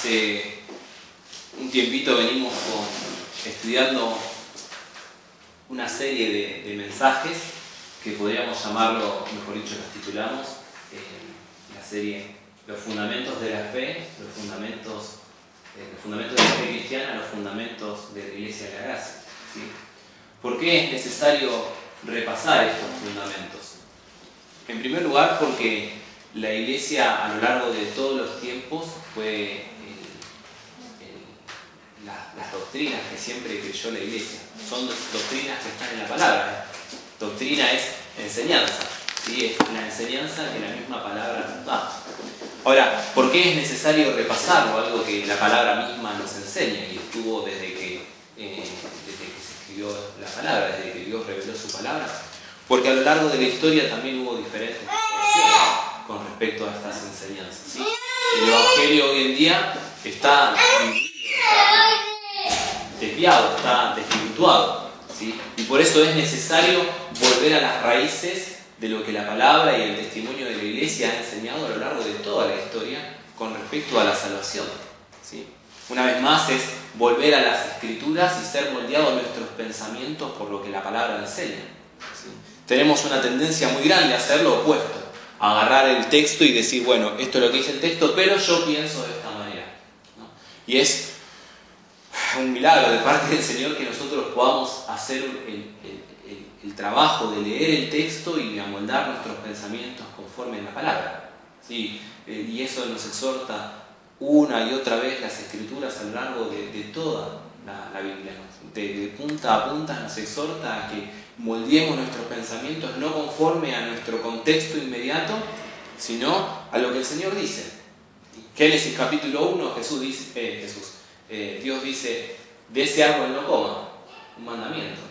Hace un tiempito venimos estudiando una serie de mensajes que podríamos llamarlo, mejor dicho, los titulamos la serie Los fundamentos de la fe, los fundamentos de la fe cristiana, los fundamentos de la Iglesia de la Gracia, ¿sí? ¿Por qué es necesario repasar estos fundamentos? En primer lugar, porque la Iglesia a lo largo de todos los tiempos fue las doctrinas que siempre creyó la Iglesia. Son doctrinas que están en la palabra. Doctrina es enseñanza, ¿sí? Es la enseñanza que la misma palabra nos da. Ahora, ¿por qué es necesario repasarlo? Algo que la palabra misma nos enseña y estuvo desde que se escribió la palabra, desde que Dios reveló su palabra. Porque a lo largo de la historia también hubo diferentes versiones con respecto a estas enseñanzas, ¿sí? El Evangelio hoy en día está desviado, está desvirtuado, ¿sí? Y por eso es necesario volver a las raíces de lo que la palabra y el testimonio de la Iglesia ha enseñado a lo largo de toda la historia con respecto a la salvación, ¿sí? Una vez más es volver a las Escrituras y ser moldeados nuestros pensamientos por lo que la palabra enseña, ¿sí? Tenemos una tendencia muy grande a hacer lo opuesto, a agarrar el texto y decir, bueno, esto es lo que dice el texto, pero yo pienso de esta manera, ¿no? Y es un milagro de parte del Señor que nosotros podamos hacer el trabajo de leer el texto y de amoldar nuestros pensamientos conforme a la palabra, ¿sí? Y eso nos exhorta una y otra vez las Escrituras a lo largo de toda la Biblia, ¿no? De punta a punta nos exhorta a que moldeemos nuestros pensamientos no conforme a nuestro contexto inmediato, sino a lo que el Señor dice. Génesis capítulo 1, Dios dice, de ese árbol no coma, un mandamiento.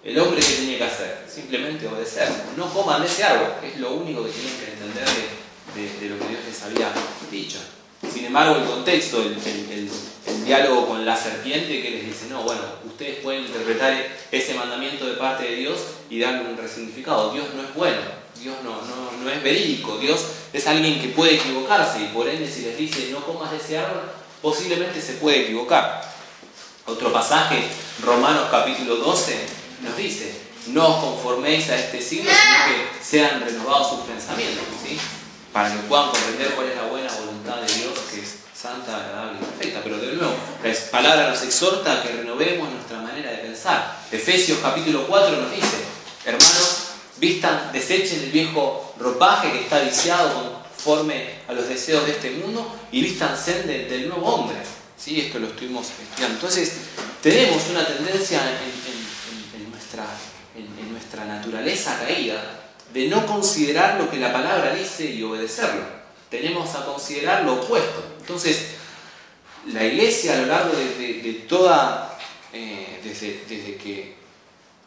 El hombre, ¿qué tenía que hacer? Simplemente obedecer. No coman de ese árbol, que es lo único que tienen que entender de lo que Dios les había dicho. Sin embargo, el contexto, el diálogo con la serpiente que les dice, no, bueno, ustedes pueden interpretar ese mandamiento de parte de Dios y darle un resignificado. Dios no es bueno, Dios no es verídico, Dios es alguien que puede equivocarse y por ende si les dice no comas de ese árbol, posiblemente se puede equivocar. Otro pasaje, Romanos capítulo 12, nos dice, no os conforméis a este siglo, sino que sean renovados sus pensamientos, ¿sí? Para que puedan comprender cuál es la buena voluntad de Dios, que es santa, agradable y perfecta. Pero de nuevo, la palabra nos exhorta a que renovemos nuestra manera de pensar. Efesios capítulo 4 nos dice, hermanos, desechen el viejo ropaje que está viciado conforme a los deseos de este mundo y vístanse del nuevo hombre, ¿sí? Esto lo estuvimos estudiando. Entonces, tenemos una tendencia en nuestra naturaleza caída de no considerar lo que la palabra dice y obedecerlo. Tenemos a considerar lo opuesto. Entonces, la Iglesia a lo largo de toda, desde que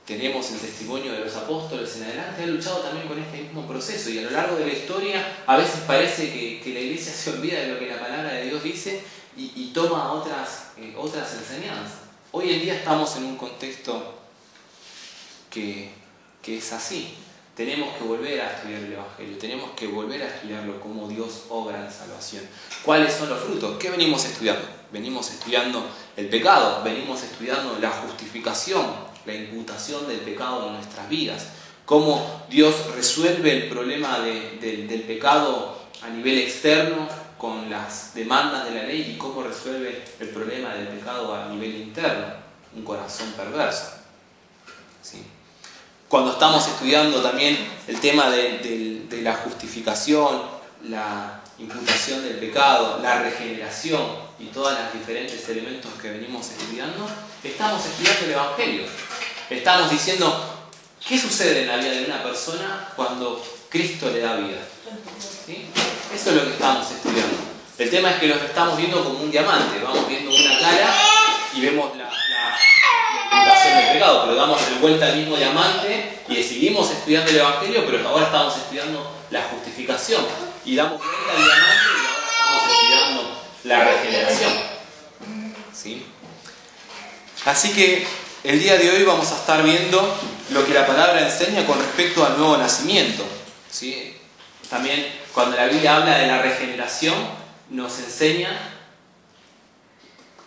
tenemos el testimonio de los apóstoles en adelante, ha luchado también con este mismo proceso. Y a lo largo de la historia, a veces parece que la Iglesia se olvida de lo que la palabra de Dios dice y toma otras enseñanzas. Hoy en día estamos en un contexto que es así. Tenemos que volver a estudiar el Evangelio, tenemos que volver a estudiarlo, cómo Dios obra en salvación. ¿Cuáles son los frutos? ¿Qué venimos estudiando? Venimos estudiando el pecado, venimos estudiando la justificación, la imputación del pecado en nuestras vidas, cómo Dios resuelve el problema del pecado a nivel externo con las demandas de la ley y cómo resuelve el problema del pecado a nivel interno, un corazón perverso, ¿sí? Cuando estamos estudiando también el tema de la justificación, la imputación del pecado, la regeneración y todos los diferentes elementos que venimos estudiando, estamos estudiando el Evangelio. Estamos diciendo qué sucede en la vida de una persona cuando Cristo le da vida, ¿sí? Eso es lo que estamos estudiando. El tema es que los estamos viendo como un diamante, vamos viendo una cara y vemos la imputación del pecado, pero damos el vuelta al mismo diamante y seguimos estudiando el Evangelio, pero ahora estamos estudiando la justificación y damos vuelta al diamante y ahora estamos estudiando la regeneración, ¿sí? Así que el día de hoy vamos a estar viendo lo que la palabra enseña con respecto al nuevo nacimiento, ¿sí? También cuando la Biblia habla de la regeneración nos enseña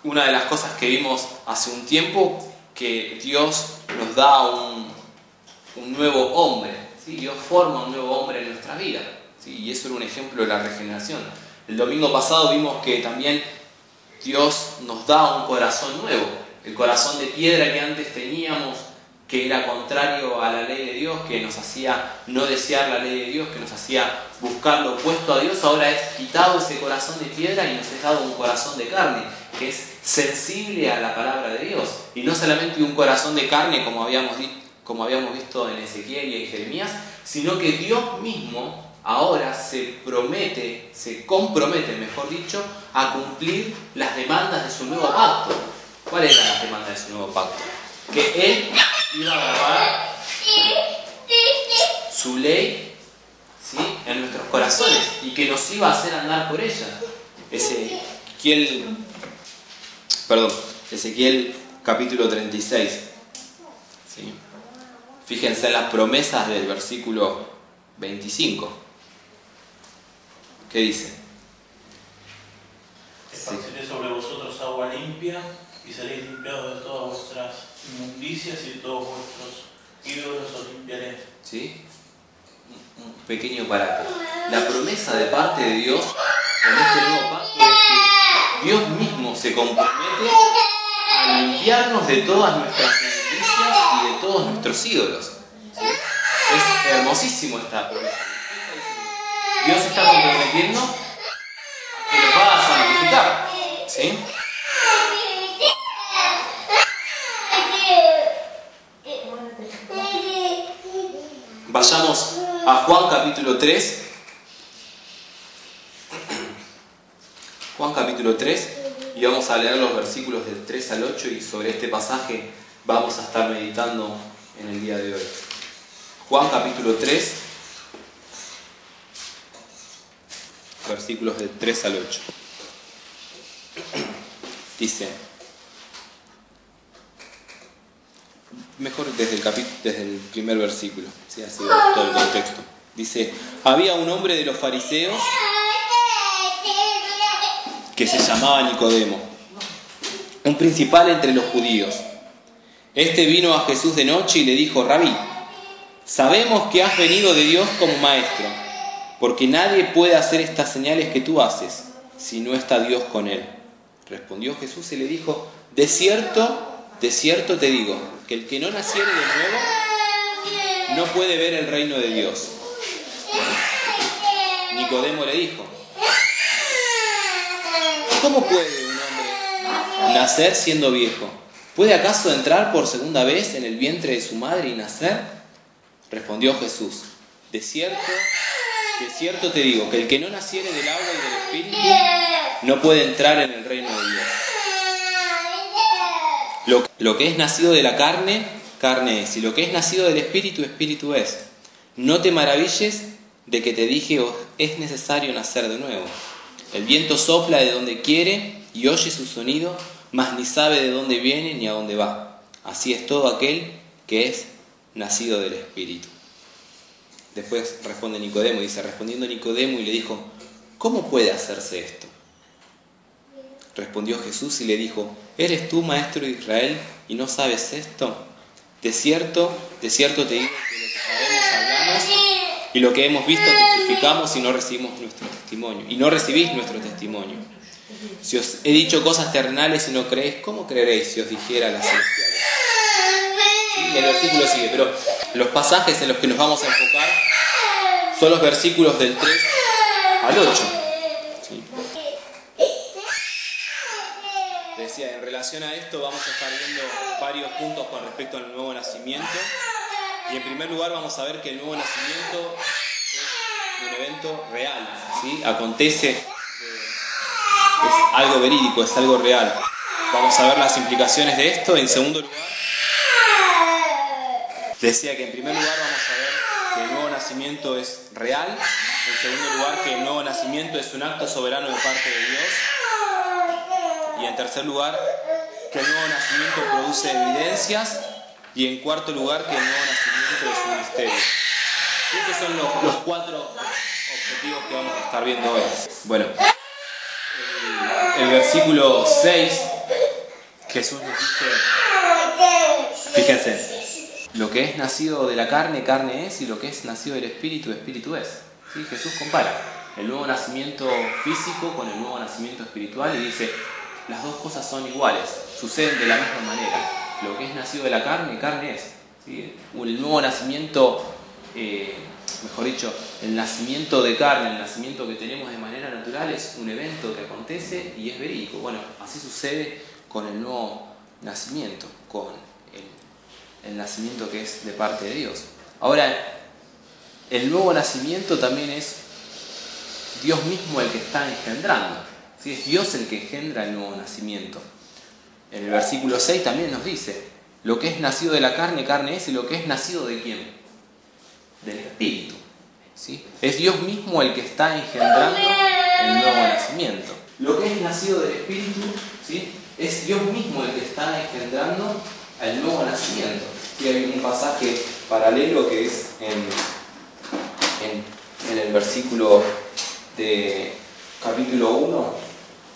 una de las cosas que vimos hace un tiempo, que Dios nos da un nuevo hombre, ¿sí? Dios forma un nuevo hombre en nuestra vida, ¿sí? Y eso era un ejemplo de la regeneración. El domingo pasado vimos que también Dios nos da un corazón nuevo, el corazón de piedra que antes teníamos, que era contrario a la ley de Dios, que nos hacía no desear la ley de Dios, que nos hacía buscar lo opuesto a Dios. Ahora es quitado ese corazón de piedra y nos es dado un corazón de carne, que es sensible a la palabra de Dios. Y no solamente un corazón de carne, como habíamos visto en Ezequiel y en Jeremías, sino que Dios mismo ahora se compromete, mejor dicho, a cumplir las demandas de su nuevo pacto. ¿Cuáles eran las demandas de su nuevo pacto? Que Él iba a grabar su ley, ¿sí?, en nuestros corazones y que nos iba a hacer andar por ella. Ezequiel capítulo 36. ¿Sí? Fíjense en las promesas del versículo 25. ¿Qué dice? Esparciré sobre vosotros agua limpia y seréis limpiados de todas vuestras inmundicias y todos vuestros ídolos os limpiaré. ¿Sí? Un pequeño parate. La promesa de parte de Dios en este nuevo pacto es que Dios mismo se compromete a limpiarnos de todas nuestras inmundicias y de todos nuestros ídolos. ¿Sí? Es hermosísimo esta promesa. Dios está comprometiendo que nos va a santificar. ¿Sí? Vayamos a Juan capítulo 3. Juan capítulo 3, y vamos a leer los versículos del 3 al 8, y sobre este pasaje vamos a estar meditando en el día de hoy. Juan capítulo 3, versículos del 3 al 8. Dice, mejor desde el primer versículo, ¿sí? Así todo el contexto. Dice, había un hombre de los fariseos que se llamaba Nicodemo, un principal entre los judíos. Este vino a Jesús de noche y le dijo, Rabí, sabemos que has venido de Dios como maestro, porque nadie puede hacer estas señales que tú haces si no está Dios con él. Respondió Jesús y le dijo, de cierto te digo, que el que no naciere de nuevo no puede ver el reino de Dios. Nicodemo le dijo, ¿cómo puede un hombre nacer siendo viejo? ¿Puede acaso entrar por segunda vez en el vientre de su madre y nacer? Respondió Jesús, de cierto te digo, que el que no naciere del agua y del Espíritu no puede entrar en el reino de Dios. Lo que es nacido de la carne, carne es, y lo que es nacido del Espíritu, Espíritu es. No te maravilles de que te dije, es necesario nacer de nuevo. El viento sopla de donde quiere y oye su sonido, mas ni sabe de dónde viene ni a dónde va. Así es todo aquel que es nacido del Espíritu. Después responde Nicodemo, dice, respondiendo Nicodemo y le dijo, ¿cómo puede hacerse esto? Respondió Jesús y le dijo, ¿eres tú maestro de Israel y no sabes esto? De cierto te digo que lo que sabemos hablamos y lo que hemos visto testificamos y no recibís nuestro testimonio. Si os he dicho cosas terrenales y no creéis, ¿cómo creeréis si os dijera las celestiales? Sí, el versículo sigue, pero los pasajes en los que nos vamos a enfocar son los versículos del 3 al 8. ¿Sí? Decía, en relación a esto vamos a estar viendo varios puntos con respecto al nuevo nacimiento. Y en primer lugar vamos a ver que el nuevo nacimiento es un evento real, ¿sí? Acontece, es algo verídico, es algo real. Vamos a ver las implicaciones de esto. En segundo lugar, decía que en primer lugar vamos a ver que el nuevo nacimiento es real. En segundo lugar, que el nuevo nacimiento es un acto soberano de parte de Dios. Y en tercer lugar, que el nuevo nacimiento produce evidencias. Y en cuarto lugar, que el nuevo nacimiento es un misterio. Y estos son los 4 objetivos que vamos a estar viendo hoy. Bueno, el versículo 6 Jesús nos dice, fíjense, lo que es nacido de la carne, carne es, y lo que es nacido del Espíritu, Espíritu es. ¿Sí? Jesús compara el nuevo nacimiento físico con el nuevo nacimiento espiritual y dice, las dos cosas son iguales, suceden de la misma manera. Lo que es nacido de la carne, carne es. ¿Sí? El nuevo nacimiento, mejor dicho, el nacimiento de carne, el nacimiento que tenemos de manera natural es un evento que acontece y es verídico. Bueno, así sucede con el nuevo nacimiento, con el nacimiento que es de parte de Dios. Ahora, el nuevo nacimiento también es Dios mismo el que está engendrando. ¿Sí? Es Dios el que engendra el nuevo nacimiento. En el versículo 6 también nos dice, lo que es nacido de la carne, carne es, y lo que es nacido de ¿quién? Del Espíritu. ¿Sí? Es Dios mismo el que está engendrando el nuevo nacimiento. Lo que es nacido del Espíritu, ¿sí? Es Dios mismo el que está engendrando el nuevo nacimiento. Y hay un pasaje paralelo que es en el versículo de capítulo 1,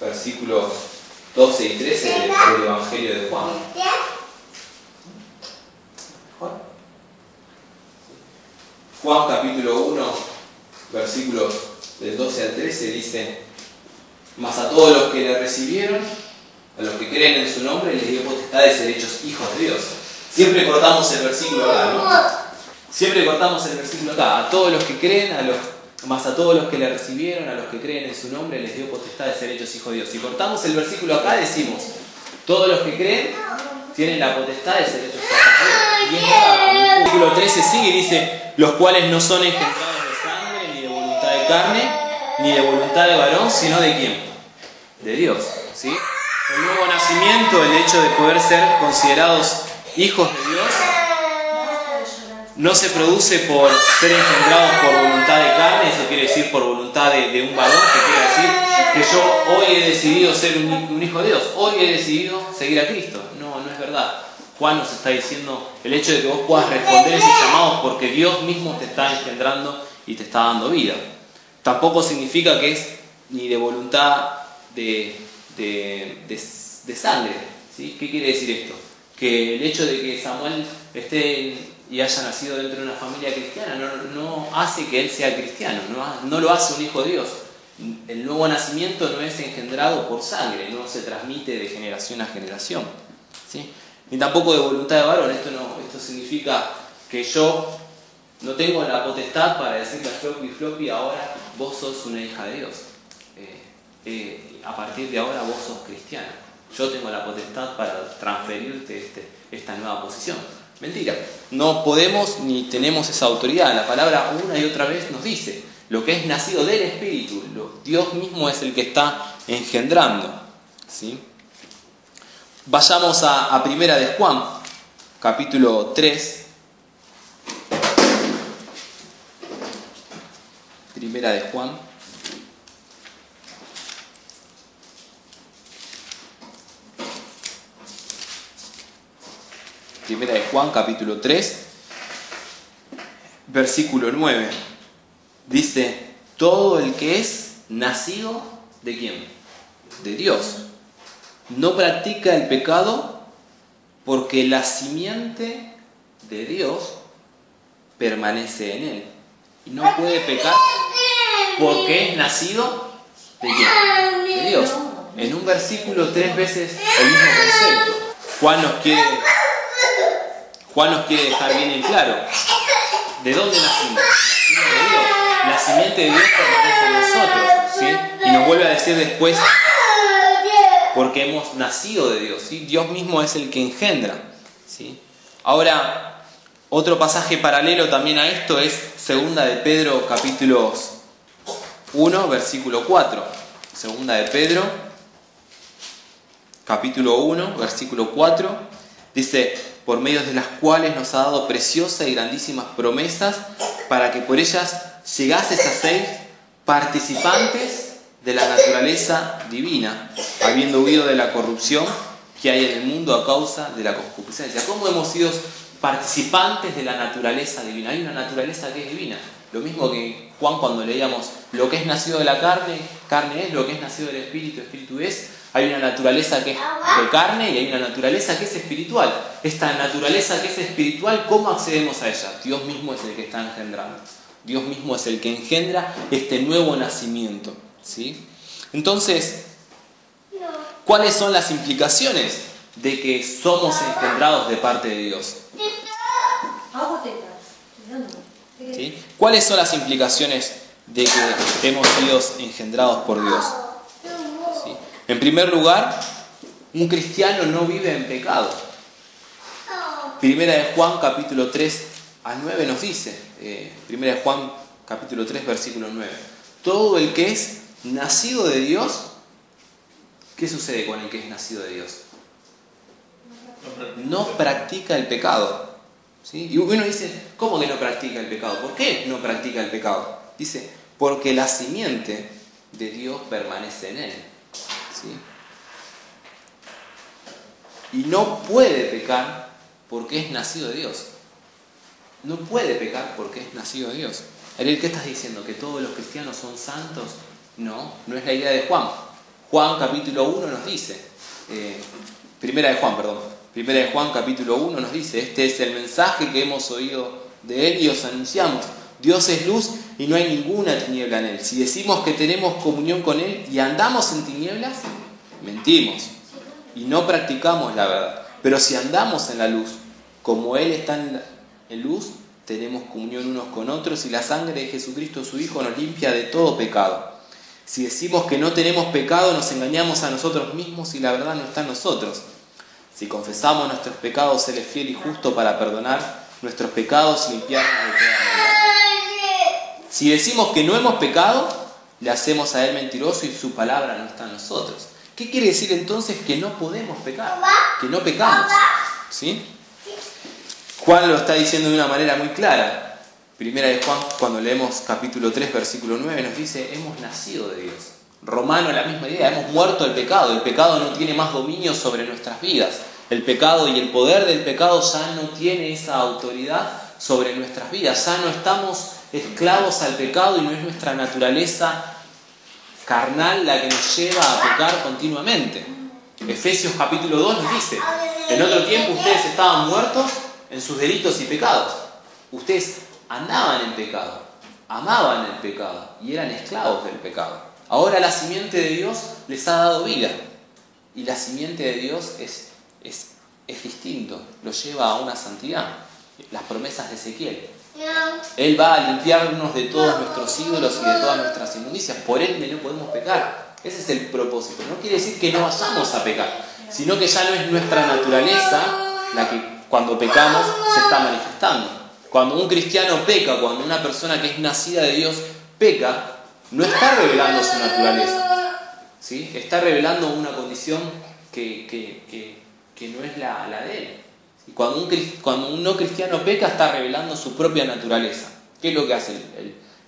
versículos 12 y 13 del Evangelio de Juan. Juan capítulo 1, versículos del 12 al 13 dice, mas a todos los que le recibieron, a los que creen en su nombre, les dio potestad de ser hechos hijos de Dios. Siempre cortamos el versículo acá, ¿no? Siempre cortamos el versículo acá. A todos los que creen, más a todos los que le recibieron, a los que creen en su nombre, les dio potestad de ser hechos hijos de Dios. Si cortamos el versículo acá, decimos, todos los que creen tienen la potestad de ser hechos hijos de Dios. Y es verdad, el versículo 13 sigue y dice, los cuales no son engendrados de sangre, ni de voluntad de carne, ni de voluntad de varón, sino de ¿quién? De Dios. ¿Sí? El nuevo nacimiento, el hecho de poder ser considerados hijos de Dios, no se produce por ser engendrados por voluntad de carne, eso quiere decir por voluntad de un varón, que quiere decir que yo hoy he decidido ser un hijo de Dios, hoy he decidido seguir a Cristo. No, no es verdad. Juan nos está diciendo el hecho de que vos puedas responder esos llamados porque Dios mismo te está engendrando y te está dando vida. Tampoco significa que es ni de voluntad de sangre. ¿Sí? ¿Qué quiere decir esto? Que el hecho de que Samuel esté y haya nacido dentro de una familia cristiana no hace que él sea cristiano, no lo hace un hijo de Dios. El nuevo nacimiento no es engendrado por sangre, no se transmite de generación a generación. ¿Sí? Ni tampoco de voluntad de varón. Esto significa que yo no tengo la potestad para decirle a Floppy, ahora vos sos una hija de Dios. A partir de ahora vos sos cristiana. Yo tengo la potestad para transferirte esta nueva posición. Mentira. No podemos ni tenemos esa autoridad. La palabra una y otra vez nos dice, lo que es nacido del Espíritu, Dios mismo es el que está engendrando. ¿Sí? Vayamos a Primera de Juan, capítulo 3. Primera de Juan. Primera de Juan, capítulo 3, versículo 9. Dice, todo el que es nacido, ¿de quién? De Dios. No practica el pecado porque la simiente de Dios permanece en él. Y no puede pecar porque es nacido ¿de quién? De Dios. En un versículo 3 veces el mismo concepto. Juan nos quiere dejar bien en claro. ¿De dónde nacimos? Nacimos de Dios. La simiente de Dios permanece en nosotros. ¿Sí? Y nos vuelve a decir después, porque hemos nacido de Dios. ¿Sí? Dios mismo es el que engendra. ¿Sí? Ahora, otro pasaje paralelo también a esto es 2 de Pedro, capítulo 1, versículo 4. 2 de Pedro, capítulo 1, versículo 4. Dice, por medio de las cuales nos ha dado preciosas y grandísimas promesas, para que por ellas llegases a ser participantes de la naturaleza divina, habiendo huido de la corrupción que hay en el mundo a causa de la concupiscencia. ¿Cómo hemos sido participantes de la naturaleza divina? Hay una naturaleza que es divina. Lo mismo que Juan cuando leíamos, lo que es nacido de la carne, carne es, lo que es nacido del Espíritu, Espíritu es. Hay una naturaleza que es de carne y hay una naturaleza que es espiritual. Esta naturaleza que es espiritual, ¿cómo accedemos a ella? Dios mismo es el que está engendrando. Dios mismo es el que engendra este nuevo nacimiento, ¿sí? Entonces, ¿cuáles son las implicaciones de que somos engendrados de parte de Dios? ¿Sí? ¿Cuáles son las implicaciones de que hemos sido engendrados por Dios? ¿Sí? En primer lugar, un cristiano no vive en pecado. Primera de Juan, capítulo 3 a 9 nos dice, Primera de Juan, capítulo 3, versículo 9. Todo el que es nacido de Dios, ¿qué sucede con el que es nacido de Dios? No practica el pecado. ¿Sí? Y uno dice, ¿cómo que no practica el pecado? ¿Por qué no practica el pecado? Dice, porque la simiente de Dios permanece en él. ¿Sí? Y no puede pecar porque es nacido de Dios. No puede pecar porque es nacido de Dios. Ariel, ¿qué estás diciendo? ¿Que todos los cristianos son santos? No, no es la idea de Juan. Juan capítulo 1 nos dice, Primera de Juan capítulo 1 nos dice, este es el mensaje que hemos oído de él y os anunciamos. Dios es luz y no hay ninguna tiniebla en él. Si decimos que tenemos comunión con él y andamos en tinieblas, mentimos y no practicamos la verdad. Pero si andamos en la luz, como él está en luz, tenemos comunión unos con otros y la sangre de Jesucristo su Hijo nos limpia de todo pecado. Si decimos que no tenemos pecado, nos engañamos a nosotros mismos y la verdad no está en nosotros. Si confesamos nuestros pecados, Él es fiel y justo para perdonar nuestros pecados y limpiarnos de toda maldad. Si decimos que no hemos pecado, le hacemos a Él mentiroso y su palabra no está en nosotros. ¿Qué quiere decir entonces que no podemos pecar? Que no pecamos. ¿Sí? Juan lo está diciendo de una manera muy clara. Primera de Juan, cuando leemos capítulo 3, versículo 9, nos dice, hemos nacido de Dios. Romano, la misma idea, hemos muerto al pecado. El pecado no tiene más dominio sobre nuestras vidas. El pecado y el poder del pecado ya no tiene esa autoridad sobre nuestras vidas. Ya no estamos esclavos al pecado y no es nuestra naturaleza carnal la que nos lleva a pecar continuamente. Efesios capítulo 2 nos dice, en otro tiempo ustedes estaban muertos en sus delitos y pecados. Ustedes andaban en pecado, amaban el pecado y eran esclavos del pecado. Ahora la simiente de Dios les ha dado vida y la simiente de Dios es distinto, lo lleva a una santidad. Las promesas de Ezequiel. Él va a limpiarnos de todos nuestros ídolos y de todas nuestras inmundicias, por ende no podemos pecar. Ese es el propósito. No quiere decir que no vayamos a pecar, sino que ya no es nuestra naturaleza la que cuando pecamos se está manifestando. Cuando un cristiano peca, cuando una persona que es nacida de Dios peca, no está revelando su naturaleza, ¿sí? Está revelando una condición que no es la de él. Y cuando un no cristiano peca, está revelando su propia naturaleza. ¿Qué es lo que hace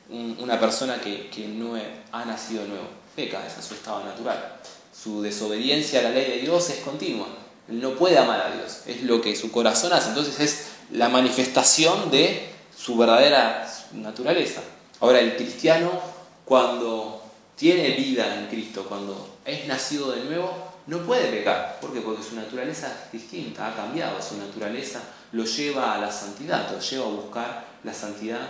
una persona que no ha nacido de nuevo? Peca, ese es su estado natural. Su desobediencia a la ley de Dios es continua. Él no puede amar a Dios, es lo que su corazón hace. Entonces es la manifestación de su verdadera naturaleza. Ahora, el cristiano, cuando tiene vida en Cristo, cuando es nacido de nuevo, no puede pecar. ¿Por qué? Porque su naturaleza es distinta, ha cambiado. Su naturaleza lo lleva a la santidad, lo lleva a buscar la santidad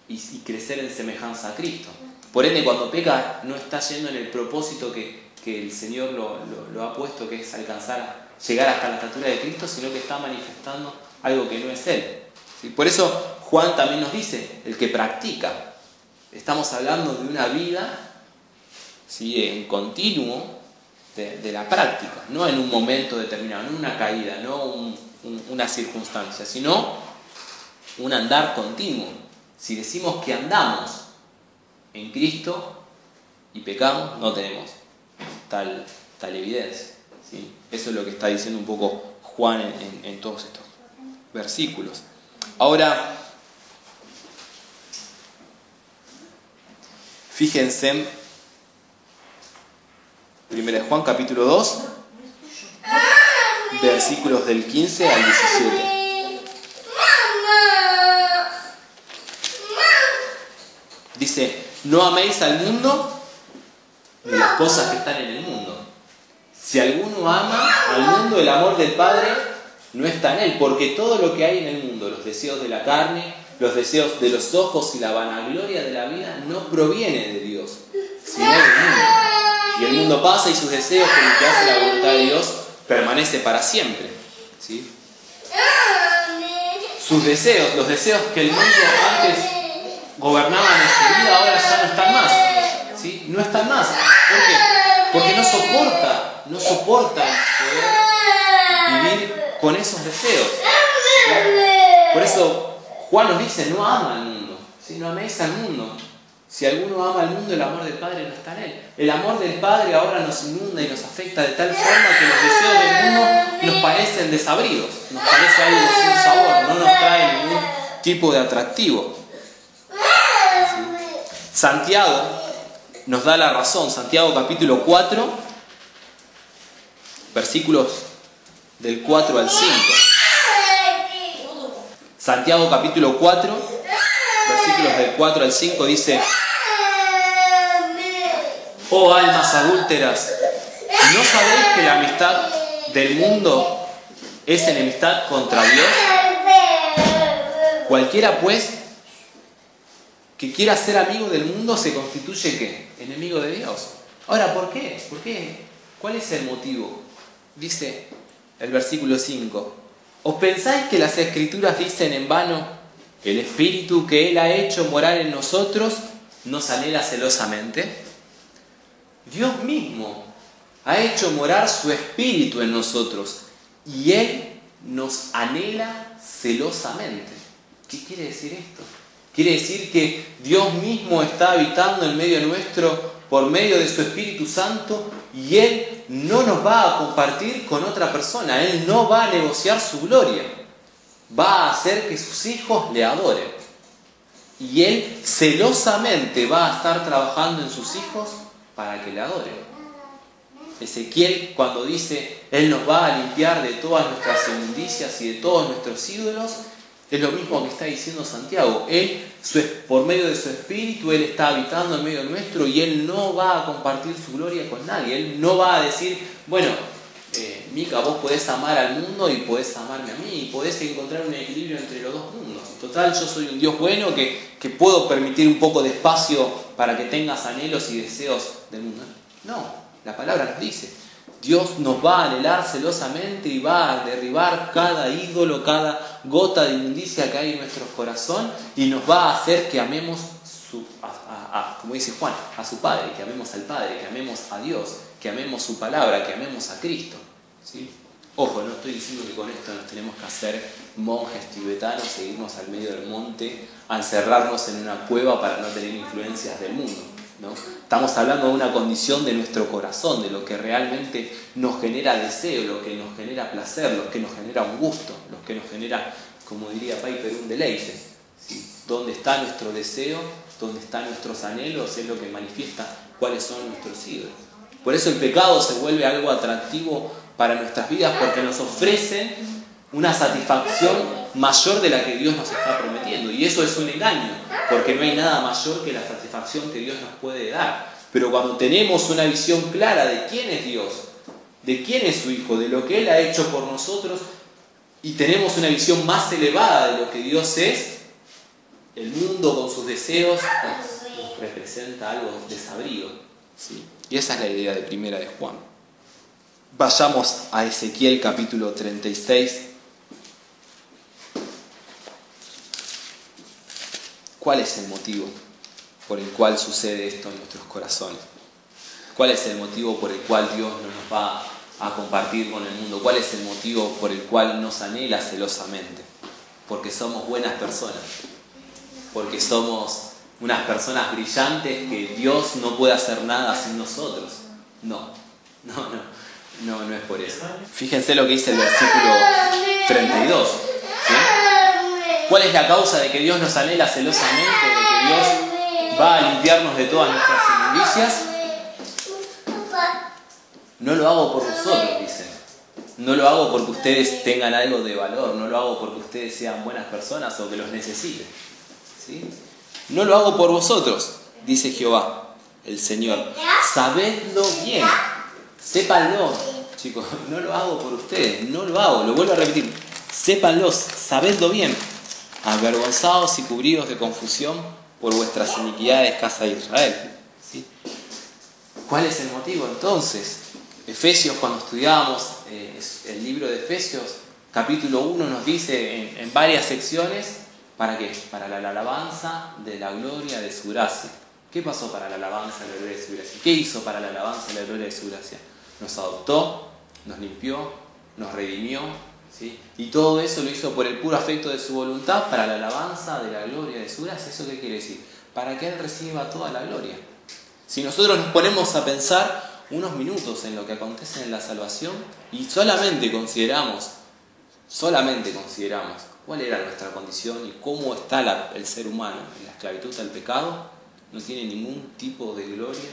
y crecer en semejanza a Cristo. Por ende, cuando peca, no está yendo en el propósito que el Señor lo ha puesto, que es llegar hasta la estatura de Cristo, sino que está manifestando algo que no es Él. ¿Sí? Por eso Juan también nos dice, el que practica. Estamos hablando de una vida, ¿sí?, en continuo de la práctica, no en un momento determinado, no una caída, no una circunstancia, sino un andar continuo. Si decimos que andamos en Cristo y pecamos, no tenemos tal evidencia, ¿sí? Eso es lo que está diciendo un poco Juan en todos estos versículos. Ahora, fíjense, 1 Juan capítulo 2, versículos del 15 al 17. Dice, no améis al mundo ni las cosas que están en el mundo. Si alguno ama al mundo, el amor del Padre no está en él, porque todo lo que hay en el mundo, los deseos de la carne, los deseos de los ojos y la vanagloria de la vida, no proviene de Dios, sino del mundo. Y el mundo pasa y sus deseos, pero el que hace la voluntad de Dios permanece para siempre. ¿Sí? Sus deseos, los deseos que el mundo antes gobernaban en su vida, ahora ya no están más. ¿Sí? No están más. ¿Por qué? Porque no soporta poder vivir con esos deseos. ¿Sí? Por eso Juan nos dice, no ama al mundo, ¿sí? No améis al mundo. Si alguno ama al mundo, el amor del Padre no está en él. El amor del Padre ahora nos inunda y nos afecta de tal forma que los deseos del mundo nos parecen desabridos, nos parece algo sin sabor, no nos trae ningún tipo de atractivo. ¿Sí? Santiago nos da la razón. Santiago capítulo 4, versículos del 4 al 5. Santiago capítulo 4, versículos del 4 al 5 dice: oh almas adúlteras, ¿no sabéis que la amistad del mundo es enemistad contra Dios? Cualquiera pues que quiera ser amigo del mundo se constituye ¿qué? Enemigo de Dios. Ahora, ¿por qué? ¿Por qué? ¿Cuál es el motivo? Dice el versículo 5: ¿os pensáis que las Escrituras dicen en vano, el Espíritu que Él ha hecho morar en nosotros nos anhela celosamente? Dios mismo ha hecho morar su Espíritu en nosotros y Él nos anhela celosamente. ¿Qué quiere decir esto? Quiere decir que Dios mismo está habitando en medio nuestro por medio de su Espíritu Santo y Él no nos va a compartir con otra persona. Él no va a negociar su gloria. Va a hacer que sus hijos le adoren. Y Él celosamente va a estar trabajando en sus hijos para que le adoren. Ezequiel, cuando dice Él nos va a limpiar de todas nuestras inmundicias y de todos nuestros ídolos, es lo mismo que está diciendo Santiago. Él, por medio de su Espíritu, Él está habitando en medio nuestro y Él no va a compartir su gloria con nadie. Él no va a decir, bueno, Mica, vos podés amar al mundo y podés amarme a mí y podés encontrar un equilibrio entre los dos mundos. Total, yo soy un Dios bueno que puedo permitir un poco de espacio para que tengas anhelos y deseos del mundo. No, la palabra nos dice, Dios nos va a anhelar celosamente y va a derribar cada ídolo, cada gota de inmundicia que hay en nuestro corazón y nos va a hacer que amemos, como dice Juan, a su Padre, que amemos al Padre, que amemos a Dios, que amemos su palabra, que amemos a Cristo. ¿Sí? Ojo, no estoy diciendo que con esto nos tenemos que hacer monjes tibetanos, seguirnos al medio del monte, a encerrarnos en una cueva para no tener influencias del mundo, ¿no? Estamos hablando de una condición de nuestro corazón, de lo que realmente nos genera deseo, lo que nos genera placer, lo que nos genera un gusto, lo que nos genera, como diría Piper, un deleite. ¿Sí? Dónde está nuestro deseo, dónde están nuestros anhelos, es lo que manifiesta cuáles son nuestros ídolos. Por eso el pecado se vuelve algo atractivo para nuestras vidas, porque nos ofrecen una satisfacción mayor de la que Dios nos está prometiendo. Y eso es un engaño, porque no hay nada mayor que la satisfacción que Dios nos puede dar. Pero cuando tenemos una visión clara de quién es Dios, de quién es su Hijo, de lo que Él ha hecho por nosotros, y tenemos una visión más elevada de lo que Dios es, el mundo con sus deseos nos representa algo desabrido. ¿Sí? Y esa es la idea de primera de Juan. Vayamos a Ezequiel capítulo 36. ¿Cuál es el motivo por el cual sucede esto en nuestros corazones? ¿Cuál es el motivo por el cual Dios no nos va a compartir con el mundo? ¿Cuál es el motivo por el cual nos anhela celosamente? Porque somos buenas personas. Porque somos unas personas brillantes que Dios no puede hacer nada sin nosotros. No es por eso. Fíjense lo que dice el versículo 32. ¿Sí? ¿Cuál es la causa de que Dios nos anhela celosamente, de que Dios va a limpiarnos de todas nuestras inmundicias? No lo hago por vosotros, dice. No lo hago porque ustedes tengan algo de valor, no lo hago porque ustedes sean buenas personas o que los necesiten. ¿Sí? No lo hago por vosotros, dice Jehová, el Señor. Sabedlo bien, sépanlo, chicos, no lo hago por ustedes, no lo hago, lo vuelvo a repetir. Sépanlo, sabedlo bien. Avergonzados y cubridos de confusión por vuestras iniquidades, casa de Israel. ¿Sí? ¿Cuál es el motivo entonces? Efesios, cuando estudiábamos el libro de Efesios, capítulo 1 nos dice en varias secciones, ¿para qué? Para la alabanza de la gloria de su gracia. ¿Qué pasó para la alabanza de la gloria de su gracia? ¿Qué hizo para la alabanza de la gloria de su gracia? Nos adoptó, nos limpió, nos redimió, ¿sí? Y todo eso lo hizo por el puro afecto de su voluntad para la alabanza de la gloria de su gracia. ¿Eso qué quiere decir? Para que Él reciba toda la gloria. Si nosotros nos ponemos a pensar unos minutos en lo que acontece en la salvación y solamente consideramos cuál era nuestra condición y cómo está el ser humano en la esclavitud al pecado, no tiene ningún tipo de gloria,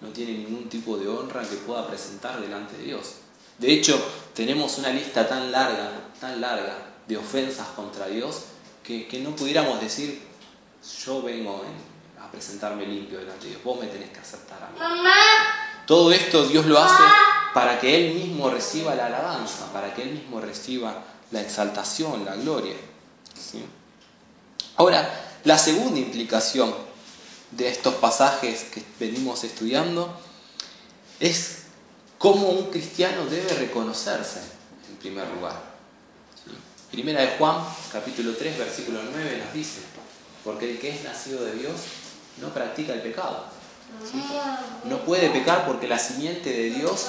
no tiene ningún tipo de honra que pueda presentar delante de Dios. De hecho, tenemos una lista tan larga de ofensas contra Dios que no pudiéramos decir, yo vengo a presentarme limpio delante de Dios, vos me tenés que aceptar a mí. ¡Mamá! Todo esto Dios lo hace para que Él mismo reciba la alabanza, para que Él mismo reciba la exaltación, la gloria. ¿Sí? Ahora, la segunda implicación de estos pasajes que venimos estudiando es cómo un cristiano debe reconocerse en primer lugar. ¿Sí? Primera de Juan, capítulo 3, versículo 9 nos dice, porque el que es nacido de Dios no practica el pecado. ¿Sí? No puede pecar porque la simiente de Dios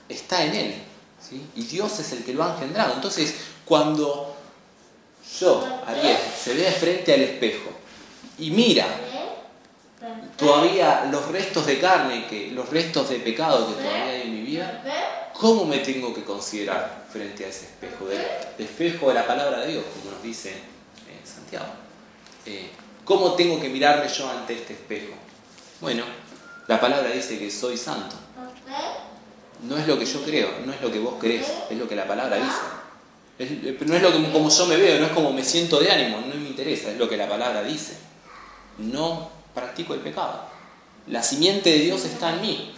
está en él, ¿sí? Y Dios es el que lo ha engendrado. Entonces, cuando yo, Ariel, se ve frente al espejo y mira todavía los restos de carne, los restos de pecado que todavía hay en mi vida, ¿cómo me tengo que considerar frente a ese espejo? El espejo de la palabra de Dios, como nos dice Santiago. ¿Cómo tengo que mirarme yo ante este espejo? Bueno, la palabra dice que soy santo. No es lo que yo creo, no es lo que vos crees, es lo que la palabra dice. No es lo que como yo me veo, no es como me siento de ánimo, no me interesa, es lo que la palabra dice. No practico el pecado. La simiente de Dios está en mí.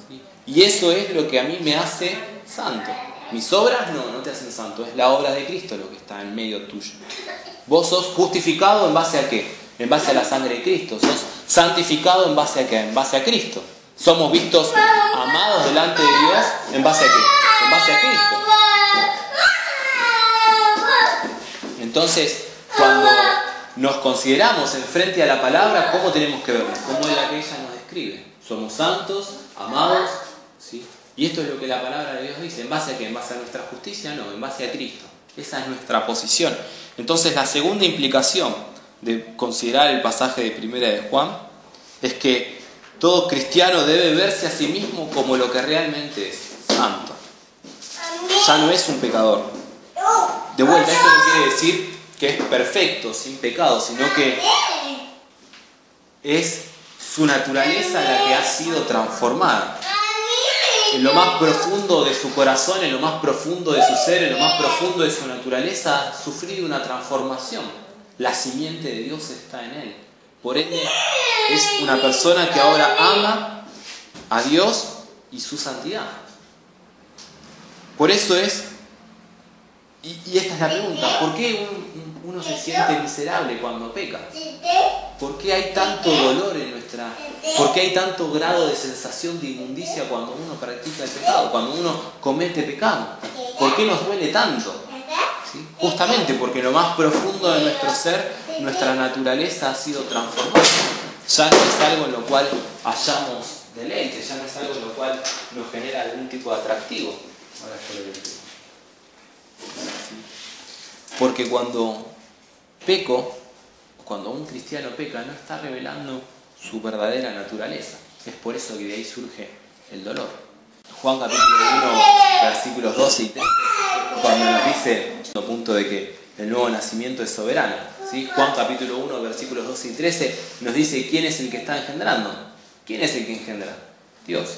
¿Sí? Y eso es lo que a mí me hace santo. Mis obras no te hacen santo, es la obra de Cristo lo que está en medio tuyo. Vos sos justificado ¿en base a qué? En base a la sangre de Cristo. Sos santificado ¿en base a qué? En base a Cristo. Somos vistos amados delante de Dios ¿en base a qué? En base a Cristo. Entonces, cuando nos consideramos en frente a la palabra, ¿cómo tenemos que vernos? ¿Cómo es la que ella nos describe? Somos santos, amados, ¿sí? Y esto es lo que la palabra de Dios dice. ¿En base a qué? ¿En base a nuestra justicia? No, en base a Cristo. Esa es nuestra posición. Entonces, la segunda implicación de considerar el pasaje de Primera de Juan es que todo cristiano debe verse a sí mismo como lo que realmente es, santo. Ya no es un pecador. De vuelta, esto no quiere decir que es perfecto, sin pecado, sino que es su naturaleza la que ha sido transformada. En lo más profundo de su corazón, en lo más profundo de su ser, en lo más profundo de su naturaleza, ha sufrido una transformación. La simiente de Dios está en él. Por ende, es una persona que ahora ama a Dios y su santidad. Por eso es, y esta es la pregunta, ¿por qué uno se siente miserable cuando peca? ¿Por qué hay tanto dolor en por qué hay tanto grado de sensación de inmundicia cuando uno practica el pecado, cuando uno comete pecado? ¿Por qué nos duele tanto? ¿Sí? Justamente porque lo más profundo de nuestro ser, nuestra naturaleza ha sido transformada. Ya no es algo en lo cual hallamos deleite, ya no es algo en lo cual nos genera algún tipo de atractivo. Ahora yo lo digo. Porque cuando un cristiano peca, no está revelando su verdadera naturaleza. Es por eso que de ahí surge el dolor. Juan capítulo 1, versículos 12 y 13, cuando nos dice, a punto de que el nuevo nacimiento es soberano. ¿Sí? Juan capítulo 1, versículos 12 y 13, nos dice quién es el que está engendrando. ¿Quién es el que engendra? Dios.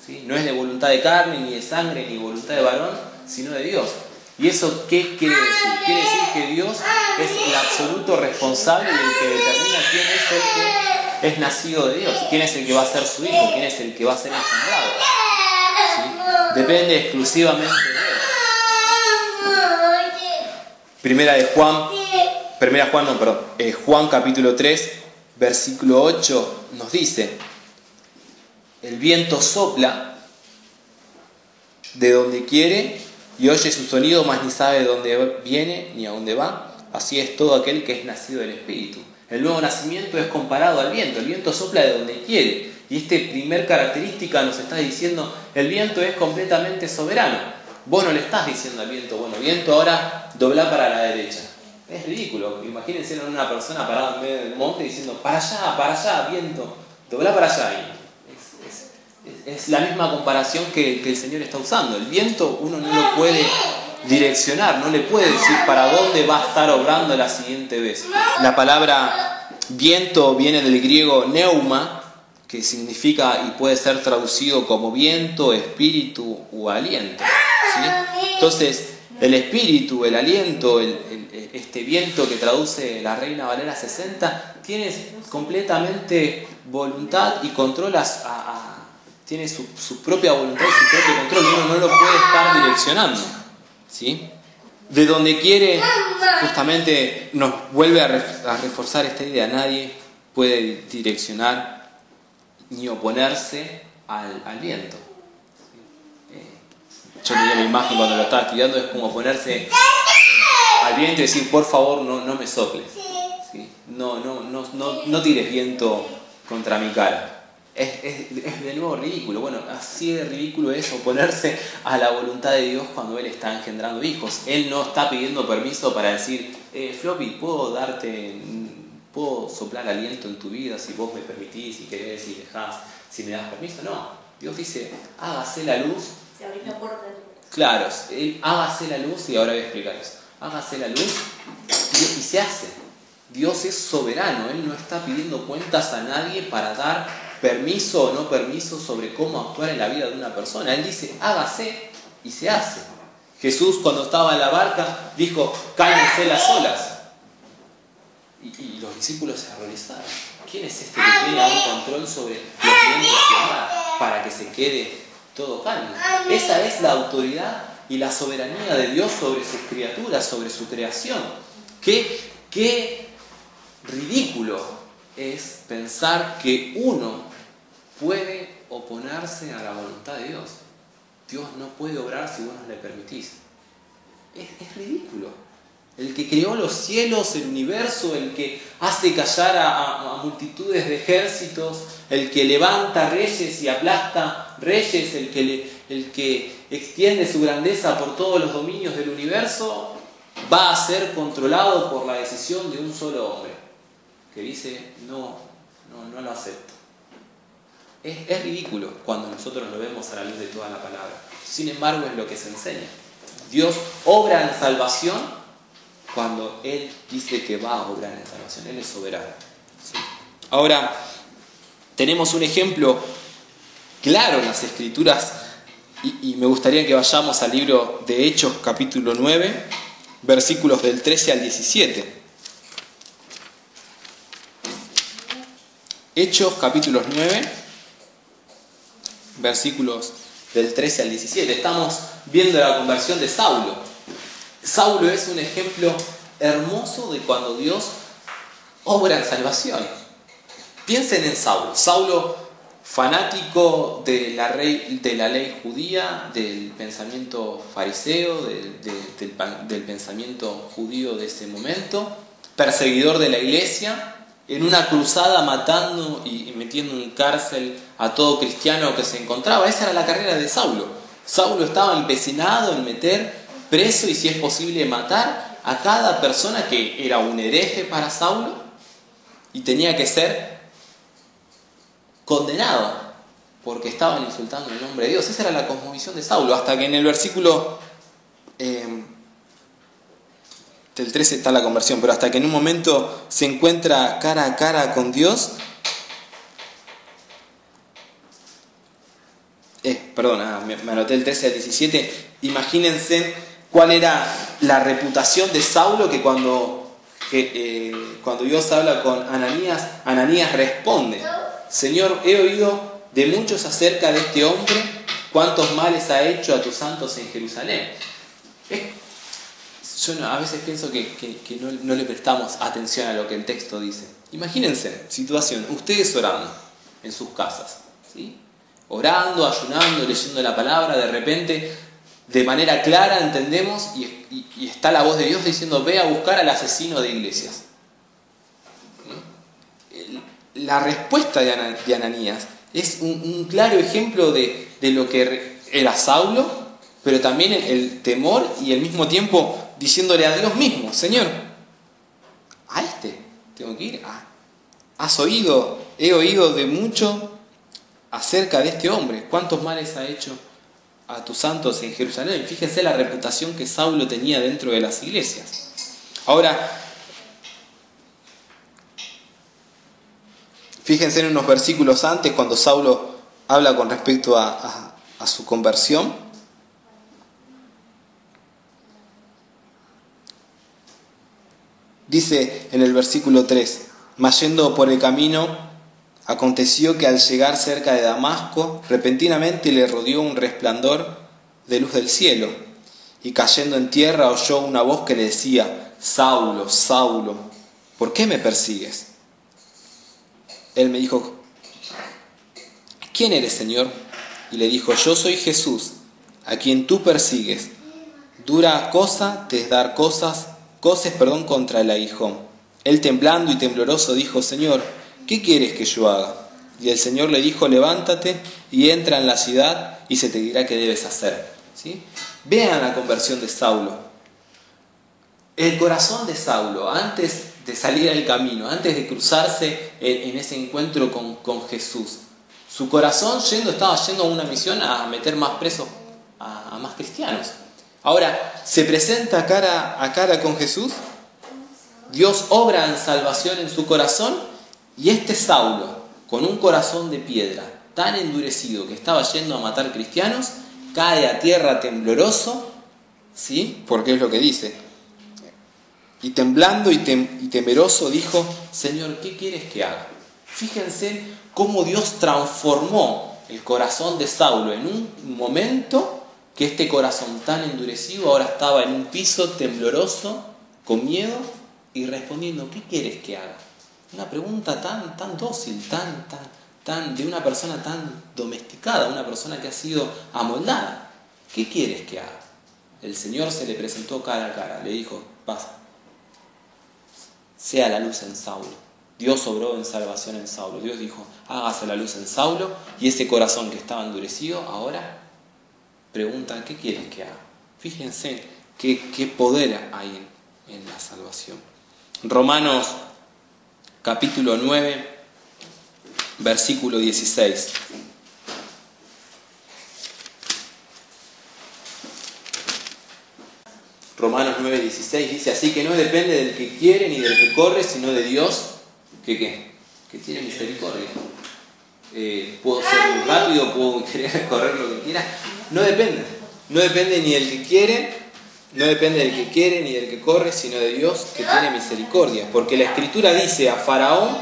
¿Sí? No es de voluntad de carne, ni de sangre, ni voluntad de varón, sino de Dios. ¿Y eso qué quiere decir? Quiere decir que Dios es el absoluto responsable y el que determina quién es el que es nacido de Dios, quién es el que va a ser su hijo, quién es el que va a ser engendrado. ¿Sí? Depende exclusivamente de Él. Juan capítulo 3, versículo 8 nos dice: el viento sopla de donde quiere y oye su sonido, mas ni sabe de dónde viene ni a dónde va. Así es todo aquel que es nacido del Espíritu. El nuevo nacimiento es comparado al viento. El viento sopla de donde quiere. Y esta primer característica nos está diciendo: el viento es completamente soberano. Vos no le estás diciendo al viento: bueno, viento, ahora dobla para la derecha. Es ridículo. Imagínense a una persona parada en medio del monte diciendo: para allá, viento, dobla para allá. Es la misma comparación que el Señor está usando. El viento uno no lo puede direccionar, no le puede decir para dónde va a estar obrando la siguiente vez. La palabra viento viene del griego neuma, que significa y puede ser traducido como viento, espíritu o aliento, ¿sí? Entonces, el espíritu, el aliento, este viento que traduce la Reina Valera 60, tiene completamente voluntad y controla tiene su propia voluntad y su propio control. Uno no lo puede estar direccionando, ¿sí? De donde quiere, justamente nos vuelve a reforzar esta idea: nadie puede direccionar ni oponerse al viento. Yo tenía la imagen cuando lo estaba estudiando, es como ponerse al viento y decir: por favor, no me soples, ¿sí? No tires viento contra mi cara. Es de nuevo ridículo. Bueno, así de ridículo es oponerse a la voluntad de Dios cuando Él está engendrando hijos. Él no está pidiendo permiso para decir: Floppy, ¿puedo soplar aliento en tu vida si vos me permitís, si querés, si dejás, si me das permiso? No, Dios dice: hágase la luz. Se abrió la puerta. Claro, hágase la luz, y ahora voy a explicar eso. Hágase la luz y se hace. Dios es soberano, Él no está pidiendo cuentas a nadie para dar permiso o no permiso sobre cómo actuar en la vida de una persona. Él dice: hágase y se hace. Jesús, cuando estaba en la barca, dijo: cálmense las olas. Y los discípulos se horrorizaron. ¿Quién es este que tiene un control sobre los vientos y el mar para que se quede todo calmo? Esa es la autoridad y la soberanía de Dios sobre sus criaturas, sobre su creación. Qué ridículo es pensar que uno puede oponerse a la voluntad de Dios. Dios no puede obrar si vos no le permitís. Es ridículo. El que creó los cielos, el universo, el que hace callar a multitudes de ejércitos, el que levanta reyes y aplasta reyes, el que extiende su grandeza por todos los dominios del universo, va a ser controlado por la decisión de un solo hombre, que dice: no lo acepto. Es ridículo cuando nosotros lo vemos a la luz de toda la palabra. Sin embargo, es lo que se enseña. Dios obra en salvación cuando Él dice que va a obrar en salvación. Él es soberano, ¿sí? Ahora, tenemos un ejemplo claro en las Escrituras, y me gustaría que vayamos al libro de Hechos, capítulo 9, versículos del 13 al 17. Hechos, capítulo 9, versículos del 13 al 17. Estamos viendo la conversión de Saulo. Saulo es un ejemplo hermoso de cuando Dios obra en salvación. Piensen en Saulo. Saulo, fanático de la ley judía, del pensamiento fariseo, del pensamiento judío de ese momento, perseguidor de la iglesia, en una cruzada matando y metiendo en cárcel a todo cristiano que se encontraba. Esa era la carrera de Saulo. Saulo estaba empecinado en meter preso y, si es posible, matar a cada persona que era un hereje para Saulo y tenía que ser condenado porque estaban insultando el nombre de Dios. Esa era la cosmovisión de Saulo, hasta que en el versículo del 13 está la conversión, pero hasta que en un momento se encuentra cara a cara con Dios. Me anoté el 13 al 17. Imagínense cuál era la reputación de Saulo, que cuando Dios habla con Ananías responde: Señor, he oído de muchos acerca de este hombre ¿Cuántos males ha hecho a tus santos en Jerusalén? Yo a veces pienso que no le prestamos atención a lo que el texto dice. Imagínense, situación, ustedes orando en sus casas, ¿sí? Orando, ayunando, leyendo la palabra, de repente, de manera clara entendemos y está la voz de Dios diciendo: ve a buscar al asesino de Iglesias. La respuesta de Ananías es un claro ejemplo de lo que era Saulo, pero también el temor y al mismo tiempo diciéndole a Dios mismo: Señor, a este tengo que ir. He oído de mucho acerca de este hombre. ¿Cuántos males ha hecho a tus santos en Jerusalén? Fíjense la reputación que Saulo tenía dentro de las iglesias. Ahora, fíjense en unos versículos antes, cuando Saulo habla con respecto a su conversión. Dice en el versículo 3: mas yendo por el camino, aconteció que al llegar cerca de Damasco, repentinamente le rodeó un resplandor de luz del cielo, y cayendo en tierra oyó una voz que le decía: Saulo, Saulo, ¿por qué me persigues? Él me dijo: ¿quién eres, Señor? Y le dijo: yo soy Jesús, a quien tú persigues. Dura cosa te es dar coces contra el aguijón. Él, temblando y tembloroso, dijo: Señor, ¿qué quieres que yo haga? Y el Señor le dijo: levántate y entra en la ciudad y se te dirá qué debes hacer. ¿Sí? Vean la conversión de Saulo. El corazón de Saulo, antes de salir al camino, antes de cruzarse en ese encuentro con Jesús, su corazón estaba yendo a una misión a meter más presos a más cristianos. Ahora, se presenta cara a cara con Jesús. Dios obra en salvación en su corazón, y este Saulo, con un corazón de piedra tan endurecido que estaba yendo a matar cristianos, cae a tierra tembloroso, ¿sí? Porque es lo que dice. Y temblando y temeroso dijo: Señor, ¿qué quieres que haga? Fíjense cómo Dios transformó el corazón de Saulo en un momento, que este corazón tan endurecido ahora estaba en un piso tembloroso, con miedo, y respondiendo: ¿qué quieres que haga? Una pregunta tan dócil, tan de una persona tan domesticada, una persona que ha sido amoldada. ¿Qué quieres que haga? El Señor se le presentó cara a cara, le dijo: pasa, sea la luz en Saulo. Dios obró en salvación en Saulo. Dios dijo: hágase la luz en Saulo, y ese corazón que estaba endurecido ahora pregunta: ¿qué quieres que haga? Fíjense qué poder hay en la salvación. Romanos capítulo 9, versículo 16. Romanos 9, 16 dice: así que no depende del que quiere ni del que corre, sino de Dios que tiene misericordia. Puedo ser muy rápido, puedo querer correr lo que quiera. No depende ni del que quiere, no depende del que quiere ni del que corre, sino de Dios que tiene misericordia. Porque la Escritura dice a Faraón: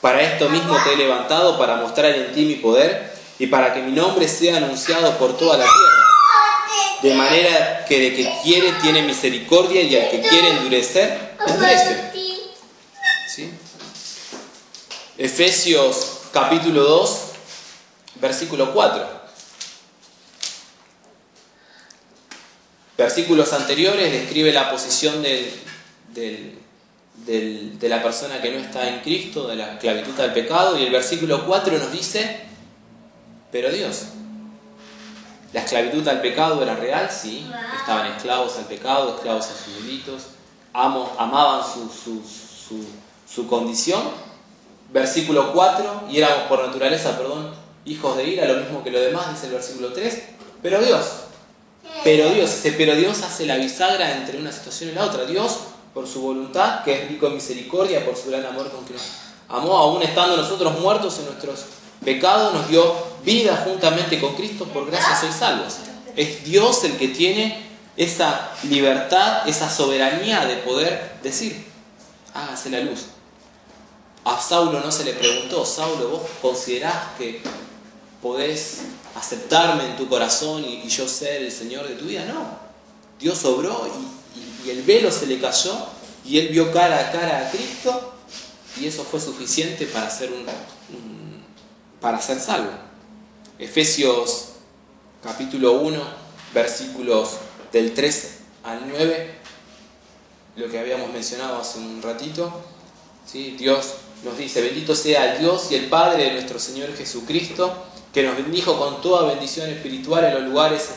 para esto mismo te he levantado, para mostrar en ti mi poder y para que mi nombre sea anunciado por toda la tierra. De manera que de que quiere tiene misericordia, y al que quiere endurecer, endurece. ¿Sí? Efesios capítulo 2, versículo 4. Versículos anteriores describe la posición de la persona que no está en Cristo, de la esclavitud al pecado, y el versículo 4 nos dice: pero Dios. La esclavitud al pecado era real, sí, estaban esclavos al pecado, esclavos a sus delitos, amaban su condición. Versículo 4, y éramos por naturaleza, hijos de ira, lo mismo que lo demás, dice el versículo 3, pero Dios hace la bisagra entre una situación y la otra. Dios, por su voluntad, que es rico en misericordia, por su gran amor con que nos amó, aún estando nosotros muertos en nuestros pecados, nos dio vida juntamente con Cristo, por gracia sois salvos. Es Dios el que tiene esa libertad, esa soberanía de poder decir: hágase la luz. A Saulo no se le preguntó: Saulo, ¿vos considerás que podés aceptarme en tu corazón y yo ser el Señor de tu vida. No. Dios obró y el velo se le cayó y él vio cara a cara a Cristo y eso fue suficiente para ser para ser salvo. Efesios capítulo 1, versículos del 3 al 9, lo que habíamos mencionado hace un ratito, ¿sí? Dios nos dice: bendito sea el Dios y el Padre de nuestro Señor Jesucristo, que nos bendijo con toda bendición espiritual en los lugares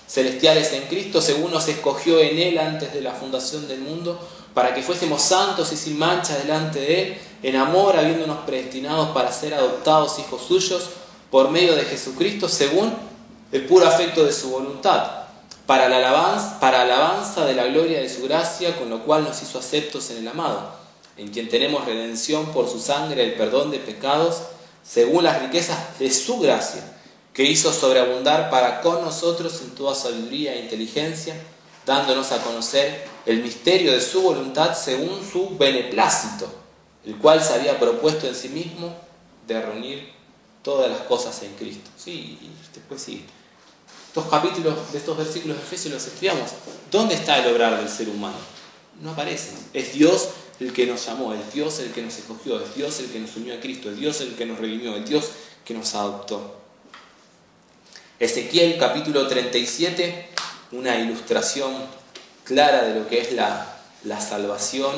celestiales en Cristo, según nos escogió en Él antes de la fundación del mundo, para que fuésemos santos y sin mancha delante de Él, en amor, habiéndonos predestinados para ser adoptados hijos suyos, por medio de Jesucristo, según el puro afecto de su voluntad, para alabanza de la gloria de su gracia, con lo cual nos hizo aceptos en el amado, en quien tenemos redención por su sangre, el perdón de pecados, según las riquezas de su gracia, que hizo sobreabundar para con nosotros en toda sabiduría e inteligencia, dándonos a conocer el misterio de su voluntad según su beneplácito, el cual se había propuesto en sí mismo de reunir todas las cosas en Cristo. Sí, y después sí. Estos capítulos de estos versículos de Efesios los estudiamos. ¿Dónde está el obrar del ser humano? No aparece. Es Dios el que nos llamó, es Dios el que nos escogió, es Dios el que nos unió a Cristo, es Dios el que nos redimió, es Dios que nos adoptó. Ezequiel capítulo 37, una ilustración clara de lo que es la salvación.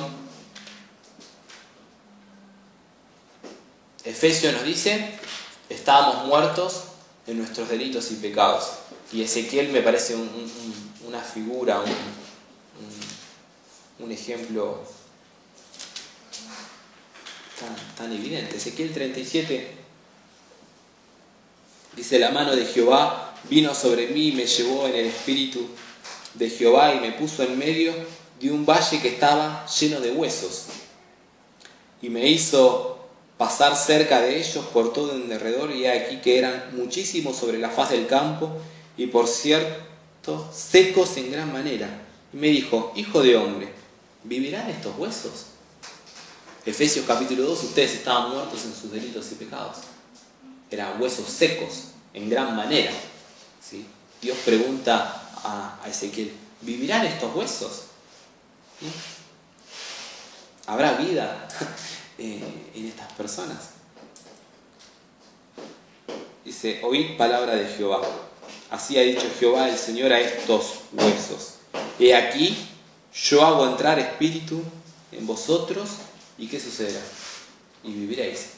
Efesios nos dice: estábamos muertos en nuestros delitos y pecados. Y Ezequiel me parece una figura, un ejemplo tan evidente. Ezequiel 37 dice: la mano de Jehová vino sobre mí y me llevó en el espíritu de Jehová y me puso en medio de un valle que estaba lleno de huesos y me hizo pasar cerca de ellos por todo en derredor, y aquí que eran muchísimos sobre la faz del campo y por cierto secos en gran manera. Y me dijo: hijo de hombre, ¿vivirán estos huesos? Efesios capítulo 2, ustedes estaban muertos en sus delitos y pecados. Eran huesos secos en gran manera, ¿sí? Dios pregunta a Ezequiel: ¿vivirán estos huesos? ¿Sí? ¿Habrá vida en estas personas? Dice: oíd palabra de Jehová. Así ha dicho Jehová el Señor a estos huesos: he aquí, yo hago entrar espíritu en vosotros, ¿y qué sucederá? Y viviréis.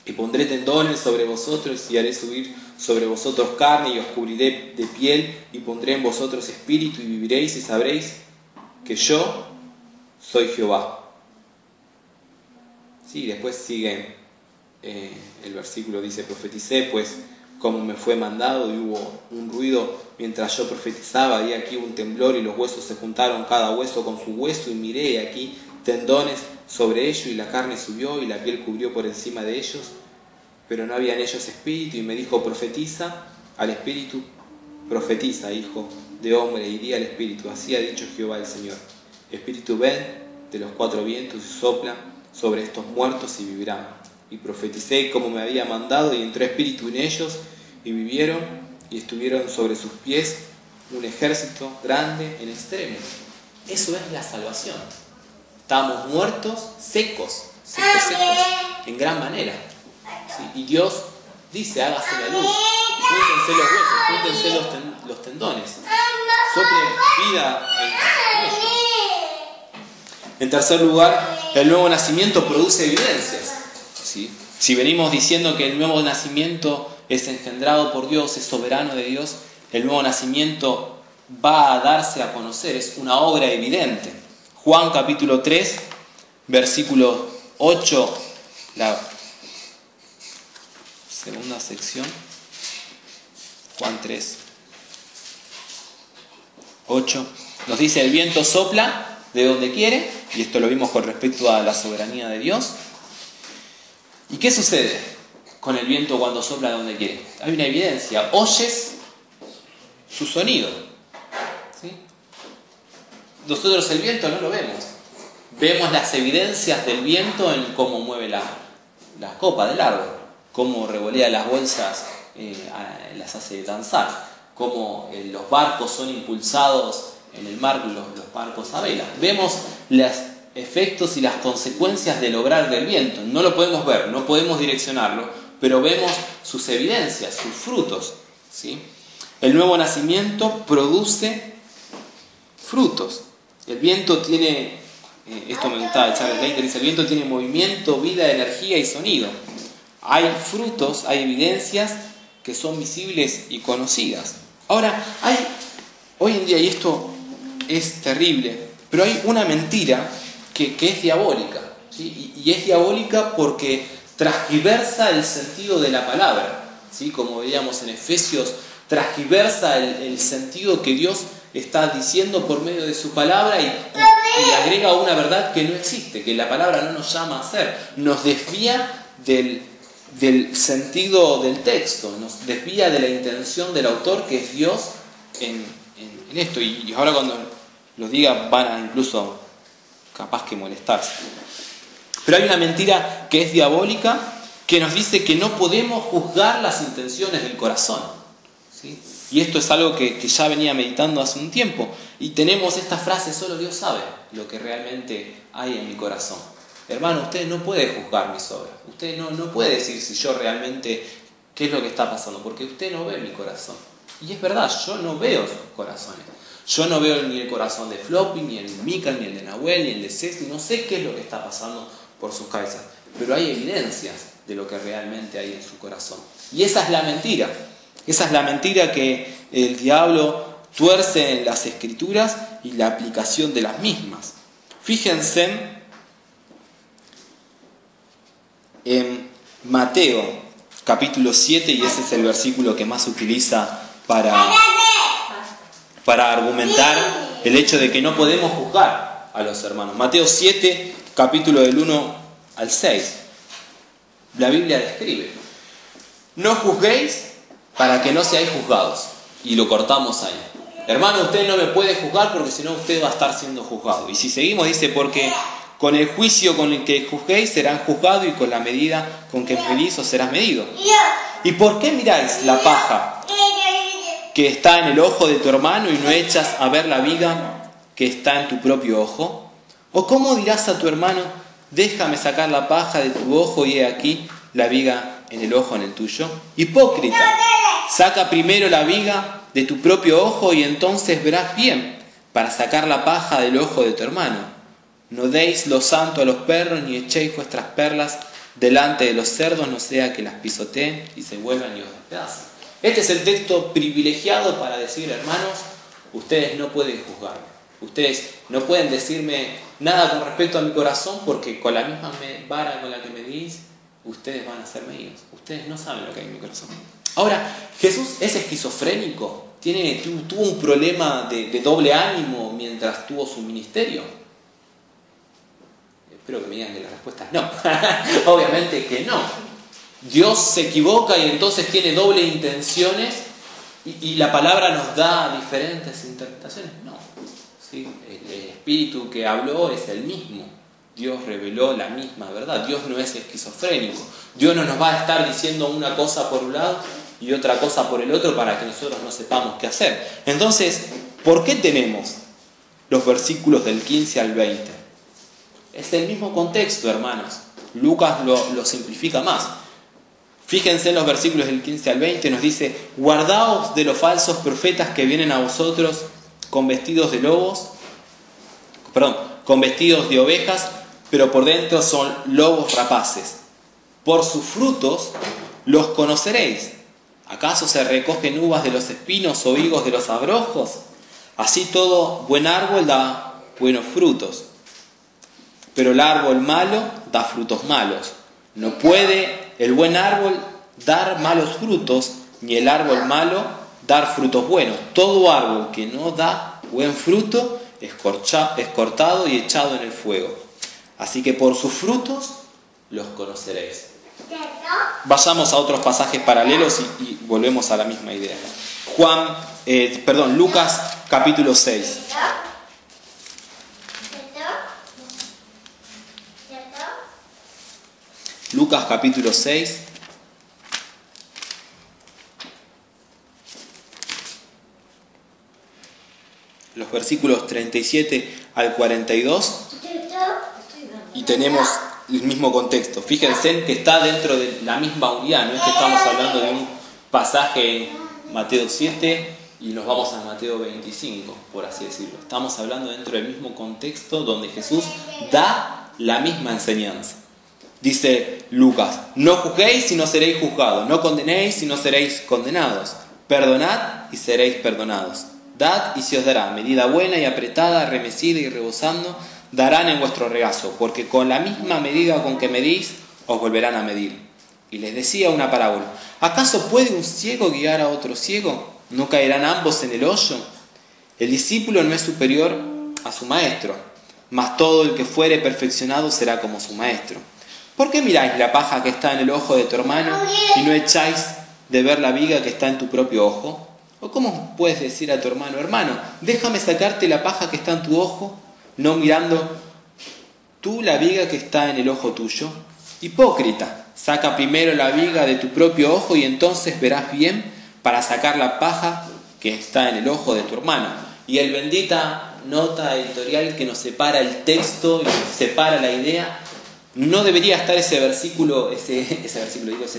Y pondré tendones sobre vosotros y haré subir sobre vosotros carne y os cubriré de piel y pondré en vosotros espíritu y viviréis y sabréis que yo soy Jehová. Sí, después sigue el versículo, dice: profeticé pues como me fue mandado, y hubo un ruido mientras yo profetizaba, y aquí un temblor y los huesos se juntaron cada hueso con su hueso, y miré y aquí tendones sobre ellos, y la carne subió y la piel cubrió por encima de ellos, pero no había en ellos espíritu. Y me dijo: profetiza al espíritu, profetiza, hijo de hombre, y di al espíritu: así ha dicho Jehová el Señor, espíritu, ven de los cuatro vientos y sopla sobre estos muertos y vivirán. Y profeticé como me había mandado, y entró espíritu en ellos y vivieron, y estuvieron sobre sus pies un ejército grande en extremo. Eso es la salvación. Estábamos muertos, secos, en gran manera, ¿sí? Y Dios dice: hágase la luz, júntense los huesos, júntense los tendones, sople vida en ellos. En tercer lugar, el nuevo nacimiento produce evidencias, ¿sí? Si venimos diciendo que el nuevo nacimiento es engendrado por Dios, es soberano de Dios, el nuevo nacimiento va a darse a conocer, es una obra evidente. Juan capítulo 3, versículo 8, la segunda sección. Juan 3, 8, nos dice: el viento sopla de donde quiere, y esto lo vimos con respecto a la soberanía de Dios. ¿Y qué sucede con el viento cuando sopla de donde quiere? Hay una evidencia: oyes su sonido, ¿sí? Nosotros el viento no lo vemos, vemos las evidencias del viento en cómo mueve la copa del árbol, cómo revolea las bolsas las hace danzar, como los barcos son impulsados en el mar, los barcos a vela. Vemos los efectos y las consecuencias del obrar del viento. No lo podemos ver, no podemos direccionarlo, pero vemos sus evidencias, sus frutos, ¿sí? El nuevo nacimiento produce frutos. El viento tiene, esto me gustaba de Charles Leiter, dice, el viento tiene movimiento, vida, energía y sonido. Hay frutos, hay evidencias que son visibles y conocidas. Ahora, hoy en día, y esto es terrible, pero hay una mentira que es diabólica, ¿sí? Y es diabólica porque transgiversa el sentido de la palabra, ¿sí? Como veíamos en Efesios, transgiversa el sentido que Dios está diciendo por medio de su palabra y agrega una verdad que no existe, que la palabra no nos llama a hacer, nos desvía del sentido del texto, nos desvía de la intención del autor, que es Dios, en esto. Y ahora cuando lo diga van a incluso capaz que molestarse. Pero hay una mentira que es diabólica, que nos dice que no podemos juzgar las intenciones del corazón, ¿sí? Y esto es algo que ya venía meditando hace un tiempo. Y tenemos esta frase, solo Dios sabe lo que realmente hay en mi corazón. Hermano, usted no puede juzgar mis obras. Usted no puede decir si yo realmente qué es lo que está pasando, porque usted no ve mi corazón. Y es verdad, yo no veo sus corazones. Yo no veo ni el corazón de Floppy, ni el de Mika, ni el de Nahuel, ni el de Ceci. No sé qué es lo que está pasando por sus cabezas. Pero hay evidencias de lo que realmente hay en su corazón. Y esa es la mentira. Esa es la mentira que el diablo tuerce en las Escrituras y la aplicación de las mismas. Fíjense en Mateo capítulo 7, y ese es el versículo que más se utiliza para argumentar el hecho de que no podemos juzgar a los hermanos. Mateo 7, capítulo del 1 al 6. La Biblia describe: no juzguéis para que no seáis juzgados. Y lo cortamos ahí. Hermano, usted no me puede juzgar porque si no usted va a estar siendo juzgado. Y si seguimos, dice, porque con el juicio con el que juzguéis serán juzgados, y con la medida con que medís os serás medido. ¿Y por qué miráis la paja que está en el ojo de tu hermano y no echas a ver la viga que está en tu propio ojo? ¿O cómo dirás a tu hermano, déjame sacar la paja de tu ojo y he aquí la viga en el ojo en el tuyo? Hipócrita, saca primero la viga de tu propio ojo y entonces verás bien para sacar la paja del ojo de tu hermano. No deis lo santo a los perros, ni echéis vuestras perlas delante de los cerdos, no sea que las pisoteen y se vuelvan y os despedacen. Este es el texto privilegiado para decir, hermanos, ustedes no pueden juzgarme. Ustedes no pueden decirme nada con respecto a mi corazón, porque con la misma vara con la que medís, ustedes van a ser medidos. Ustedes no saben lo que hay en mi corazón. Ahora, ¿Jesús es esquizofrénico? ¿Tuvo un problema de doble ánimo mientras tuvo su ministerio? Espero que me digan que la respuesta es no. Obviamente que no. Dios se equivoca y entonces tiene doble intenciones y la palabra nos da diferentes interpretaciones. No. ¿Sí? El espíritu que habló es el mismo. Dios reveló la misma verdad. Dios no es esquizofrénico. Dios no nos va a estar diciendo una cosa por un lado y otra cosa por el otro para que nosotros no sepamos qué hacer. Entonces, ¿por qué tenemos los versículos del 15 al 20? Es el mismo contexto, hermanos. Lucas lo simplifica más. Fíjense en los versículos del 15 al 20, nos dice: guardaos de los falsos profetas que vienen a vosotros con vestidos de con vestidos de ovejas, pero por dentro son lobos rapaces. Por sus frutos los conoceréis. ¿Acaso se recogen uvas de los espinos o higos de los abrojos? Así todo buen árbol da buenos frutos, pero el árbol malo da frutos malos. No puede el buen árbol dar malos frutos, ni el árbol malo dar frutos buenos. Todo árbol que no da buen fruto es cortado y echado en el fuego. Así que por sus frutos los conoceréis. Vayamos a otros pasajes paralelos y volvemos a la misma idea. Lucas capítulo 6. Lucas capítulo 6. los versículos 37 al 42 y tenemos el mismo contexto. Fíjense que está dentro de la misma unidad, no es que estamos hablando de un pasaje en Mateo 7 y nos vamos a Mateo 25, por así decirlo. Estamos hablando dentro del mismo contexto donde Jesús da la misma enseñanza. Dice Lucas: no juzguéis y no seréis juzgados, no condenéis y no seréis condenados, perdonad y seréis perdonados, dad y se os dará, medida buena y apretada, remecida y rebosando, darán en vuestro regazo, porque con la misma medida con que medís, os volverán a medir. Y les decía una parábola: ¿acaso puede un ciego guiar a otro ciego? ¿No caerán ambos en el hoyo? El discípulo no es superior a su maestro, mas todo el que fuere perfeccionado será como su maestro. ¿Por qué miráis la paja que está en el ojo de tu hermano y no echáis de ver la viga que está en tu propio ojo? ¿O cómo puedes decir a tu hermano: hermano, déjame sacarte la paja que está en tu ojo, no mirando tú la viga que está en el ojo tuyo? Hipócrita, saca primero la viga de tu propio ojo y entonces verás bien para sacar la paja que está en el ojo de tu hermano. Y el bendita nota editorial que nos separa el texto y nos separa la idea. No debería estar ese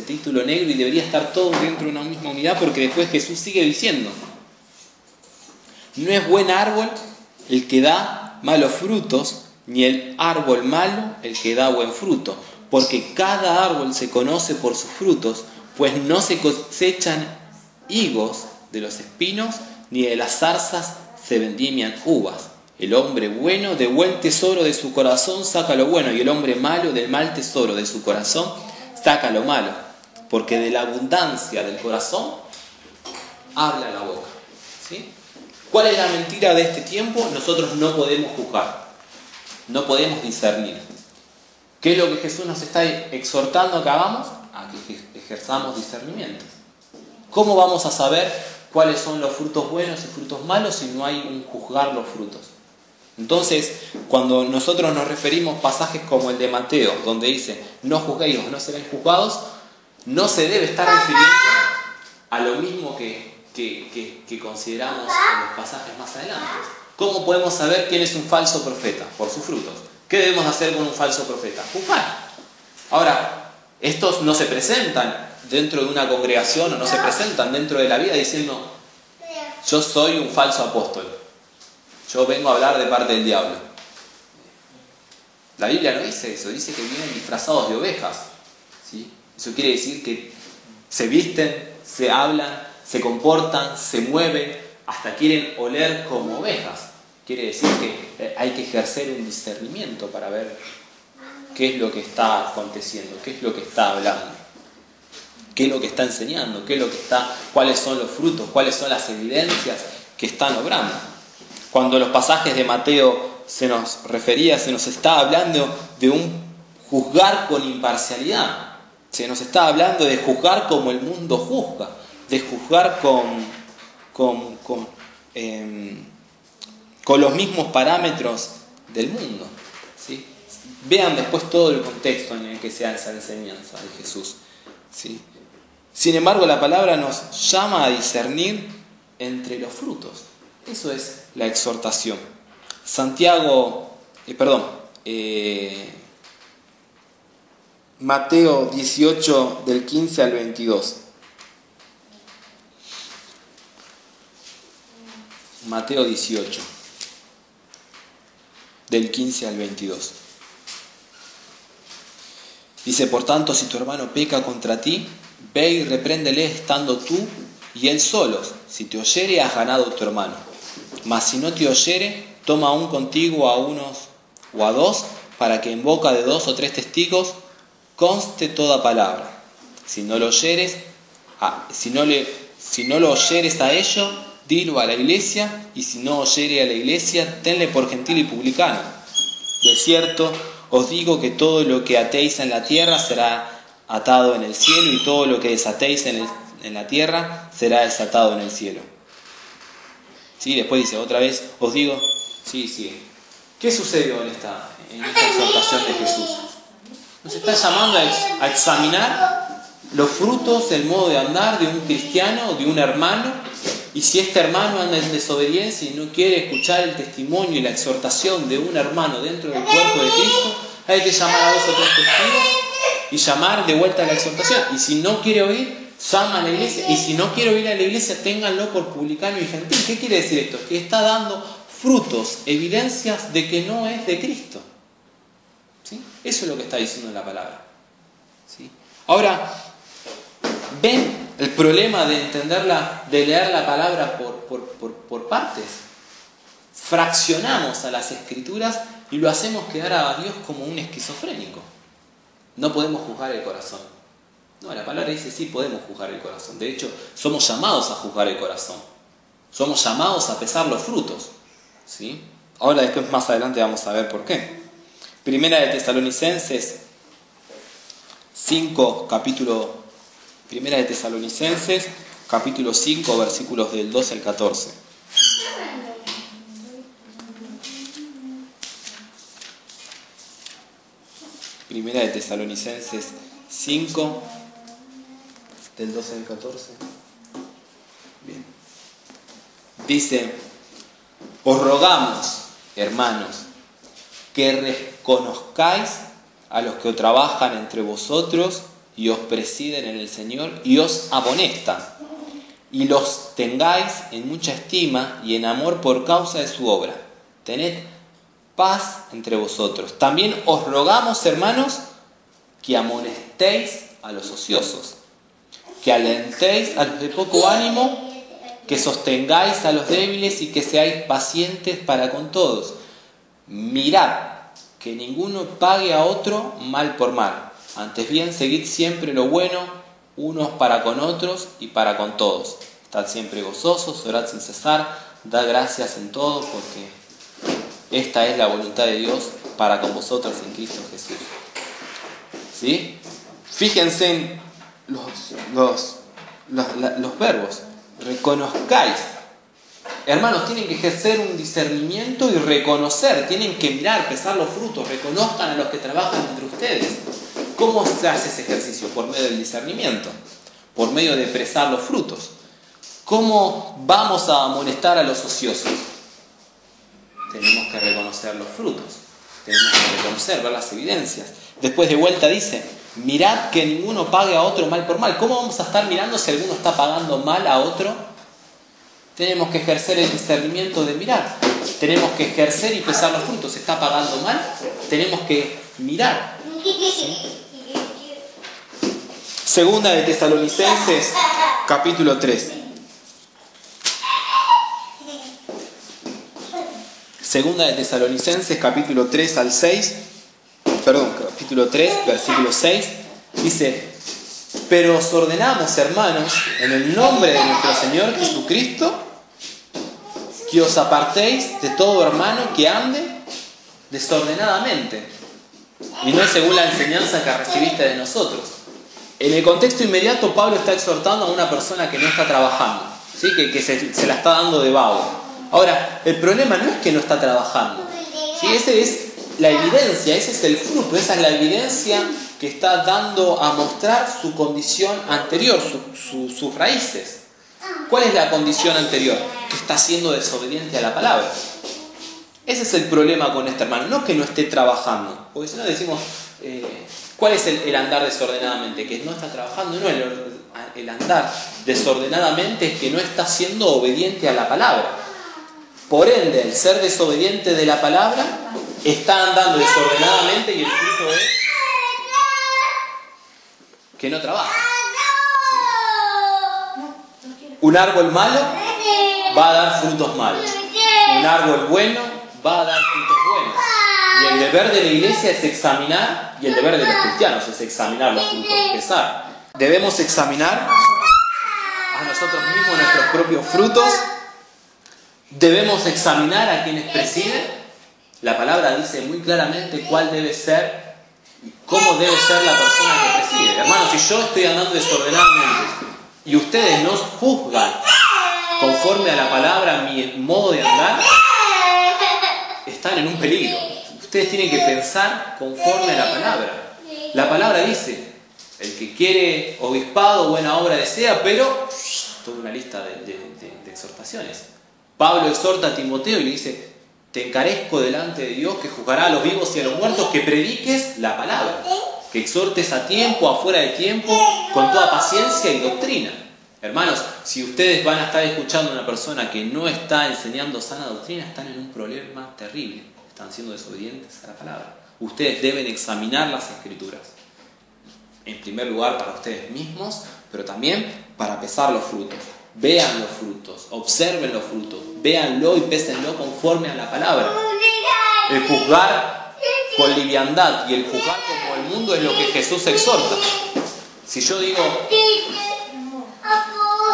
título negro, y debería estar todo dentro de una misma unidad, porque después Jesús sigue diciendo: no es buen árbol el que da malos frutos, ni el árbol malo el que da buen fruto, porque cada árbol se conoce por sus frutos, pues no se cosechan higos de los espinos, ni de las zarzas se vendimian uvas. El hombre bueno de buen tesoro de su corazón saca lo bueno, y el hombre malo del mal tesoro de su corazón saca lo malo, porque de la abundancia del corazón habla la boca. ¿Sí? ¿Cuál es la mentira de este tiempo? Nosotros no podemos juzgar, no podemos discernir. ¿Qué es lo que Jesús nos está exhortando a que hagamos? A que ejerzamos discernimiento. ¿Cómo vamos a saber cuáles son los frutos buenos y frutos malos si no hay un juzgar los frutos? Entonces, cuando nosotros nos referimos a pasajes como el de Mateo, donde dice: no juzguéis o no seréis juzgados, no se debe estar refiriendo a lo mismo que consideramos en los pasajes más adelante. ¿Cómo podemos saber quién es un falso profeta? Por sus frutos. ¿Qué debemos hacer con un falso profeta? Juzgar. Ahora, estos no se presentan dentro de una congregación o no se presentan dentro de la vida diciendo: yo soy un falso apóstol, yo vengo a hablar de parte del diablo. La Biblia no dice eso, dice que vienen disfrazados de ovejas. ¿Sí? Eso quiere decir que se visten, se hablan, se comportan, se mueven, hasta quieren oler como ovejas. Quiere decir que hay que ejercer un discernimiento para ver qué es lo que está aconteciendo, qué es lo que está hablando, qué es lo que está enseñando, cuáles son los frutos, cuáles son las evidencias que están obrando. Cuando los pasajes de Mateo se nos está hablando de un juzgar con imparcialidad, se nos está hablando de juzgar como el mundo juzga, de juzgar con los mismos parámetros del mundo. ¿Sí? Vean después todo el contexto en el que se da esa enseñanza de Jesús. ¿Sí? Sin embargo, la palabra nos llama a discernir entre los frutos. Eso es la exhortación. Mateo 18, del 15 al 22. Mateo 18, del 15 al 22. Dice: por tanto, si tu hermano peca contra ti, ve y repréndele estando tú y él solos. Si te oyere, has ganado a tu hermano. Mas si no te oyere, toma aún contigo a unos o a dos, para que en boca de 2 o 3 testigos conste toda palabra. Si no lo oyeres a ellos, dilo a la iglesia, y si no oyere a la iglesia, tenle por gentil y publicano. De cierto os digo que todo lo que atéis en la tierra será atado en el cielo, y todo lo que desatéis en la tierra será desatado en el cielo. ¿Sí? Después dice otra vez: os digo, sí. ¿Qué sucedió en esta exhortación de Jesús? Nos está llamando a examinar los frutos, el modo de andar de un cristiano, de un hermano, Y si este hermano anda en desobediencia y no quiere escuchar el testimonio y la exhortación de un hermano dentro del cuerpo de Cristo, hay que llamar a 2 o 3 testigos y llamar de vuelta a la exhortación. Y si no quiere oír, llama a la iglesia. Y si no quiere oír a la iglesia, ténganlo por publicano y gentil. ¿Qué quiere decir esto? Que está dando frutos, evidencias de que no es de Cristo. ¿Sí? Eso es lo que está diciendo la palabra. ¿Sí? Ahora, ¿ven el problema de entenderla, de leer la palabra por partes? Fraccionamos a las Escrituras y lo hacemos quedar a Dios como un esquizofrénico. No podemos juzgar el corazón. No, la palabra dice sí podemos juzgar el corazón. De hecho, somos llamados a juzgar el corazón. Somos llamados a pesar los frutos. ¿Sí? Ahora después más adelante vamos a ver por qué. Primera de Tesalonicenses 5, Primera de Tesalonicenses, capítulo 5, versículos del 12 al 14. Primera de Tesalonicenses 5, del 12 al 14. Bien. Dice: os rogamos, hermanos, que reconozcáis a los que trabajan entre vosotros y os presiden en el Señor y os amonestan, y los tengáis en mucha estima y en amor por causa de su obra. Tened paz entre vosotros. También os rogamos, hermanos, que amonestéis a los ociosos, que alentéis a los de poco ánimo, que sostengáis a los débiles y que seáis pacientes para con todos. Mirad que ninguno pague a otro mal por mal. Antes bien, seguid siempre lo bueno, unos para con otros y para con todos. Estad siempre gozosos, orad sin cesar, dad gracias en todo, porque esta es la voluntad de Dios para con vosotros en Cristo Jesús. ¿Sí? Fíjense en los verbos. Reconozcáis. Hermanos, tienen que ejercer un discernimiento y reconocer, tienen que mirar, pesar los frutos, reconozcan a los que trabajan entre ustedes. ¿Cómo se hace ese ejercicio? Por medio del discernimiento, por medio de pesar los frutos. ¿Cómo vamos a amonestar a los ociosos? Tenemos que reconocer los frutos, tenemos que reconocer, ver las evidencias. Después de vuelta dice: mirad que ninguno pague a otro mal por mal. ¿Cómo vamos a estar mirando si alguno está pagando mal a otro? Tenemos que ejercer el discernimiento de mirar. Tenemos que ejercer y pesar los frutos. ¿Se está pagando mal? Tenemos que mirar. ¿Sí? Segunda de Tesalonicenses, capítulo 3. Segunda de Tesalonicenses, capítulo 3 al 6. Capítulo 3, versículo 6. Dice: pero os ordenamos, hermanos, en el nombre de nuestro Señor Jesucristo, que os apartéis de todo hermano que ande desordenadamente, y no según la enseñanza que recibiste de nosotros. En el contexto inmediato, Pablo está exhortando a una persona que no está trabajando, ¿sí? que se la está dando de vago. Ahora, el problema no es que no está trabajando, ¿sí? Esa es la evidencia, ese es el fruto, esa es la evidencia que está dando a mostrar su condición anterior, sus raíces. ¿Cuál es la condición anterior? Que está siendo desobediente a la palabra. Ese es el problema con este hermano, no que no esté trabajando, porque si no decimos, ¿cuál es el andar desordenadamente? Que no está trabajando. No, el andar desordenadamente es que no está siendo obediente a la palabra. Por ende, el ser desobediente de la palabra está andando desordenadamente y el fruto es que no trabaja. Un árbol malo va a dar frutos malos. Un árbol bueno va a dar frutos buenos. Y el deber de la iglesia es examinar, y el deber de los cristianos es examinar los frutos, pesar. Debemos examinar a nosotros mismos nuestros propios frutos. Debemos examinar a quienes presiden. La palabra dice muy claramente cuál debe ser, cómo debe ser la persona que preside. Hermanos, si yo estoy andando desordenadamente y ustedes no juzgan conforme a la palabra mi modo de andar, están en un peligro. Ustedes tienen que pensar conforme a la palabra. La palabra dice: el que quiere obispado, buena obra desea, pero toda una lista de exhortaciones. Pablo exhorta a Timoteo y le dice: te encarezco delante de Dios que juzgará a los vivos y a los muertos, que prediques la palabra, que exhortes a tiempo, afuera de tiempo, con toda paciencia y doctrina. Hermanos, si ustedes van a estar escuchando a una persona que no está enseñando sana doctrina, están en un problema terrible, están siendo desobedientes a la palabra. Ustedes deben examinar las Escrituras, en primer lugar para ustedes mismos, pero también para pesar los frutos. Vean los frutos, observen los frutos, véanlo y pésenlo conforme a la palabra. El juzgar con liviandad y el juzgar como el mundo es lo que Jesús exhorta. Si yo digo,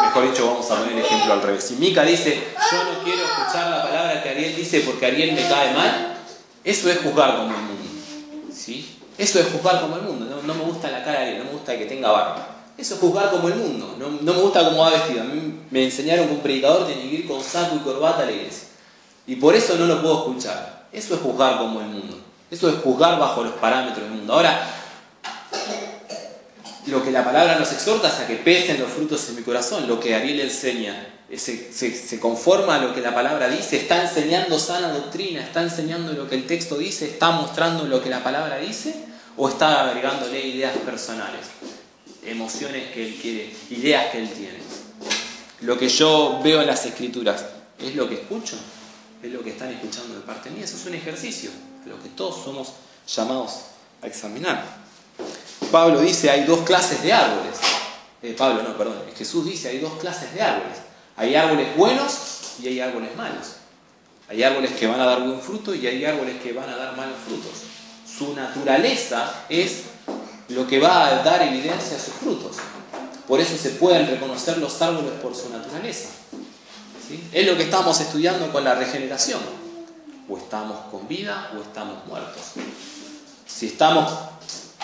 mejor dicho, vamos a poner el ejemplo al revés. Si Mica dice: yo no quiero escuchar la palabra que Ariel dice porque Ariel me cae mal, eso es juzgar como el mundo. ¿Sí? Eso es juzgar como el mundo. No me gusta la cara de Ariel, no me gusta que tenga barba. Eso es juzgar como el mundo. No me gusta cómo va vestido. A mí me enseñaron que un predicador tiene que ir con saco y corbata a la iglesia. Y por eso no lo puedo escuchar. Eso es juzgar como el mundo. Eso es juzgar bajo los parámetros del mundo. Ahora, lo que la palabra nos exhorta es a que pesen los frutos en mi corazón. Lo que Ariel enseña se conforma a lo que la palabra dice. Está enseñando sana doctrina. Está enseñando lo que el texto dice. Está mostrando lo que la palabra dice. O está agregándole ideas personales, emociones que él quiere, ideas que él tiene. Lo que yo veo en las Escrituras, ¿es lo que escucho? ¿Es lo que están escuchando de parte mía? Eso es un ejercicio, lo que todos somos llamados a examinar. Pablo dice: hay dos clases de árboles. Jesús dice: hay dos clases de árboles. Hay árboles buenos y hay árboles malos. Hay árboles que van a dar buen fruto y hay árboles que van a dar malos frutos. Su naturaleza es lo que va a dar evidencia a sus frutos. Por eso se pueden reconocer los árboles por su naturaleza. ¿Sí? Es lo que estamos estudiando con la regeneración. O estamos con vida o estamos muertos. Si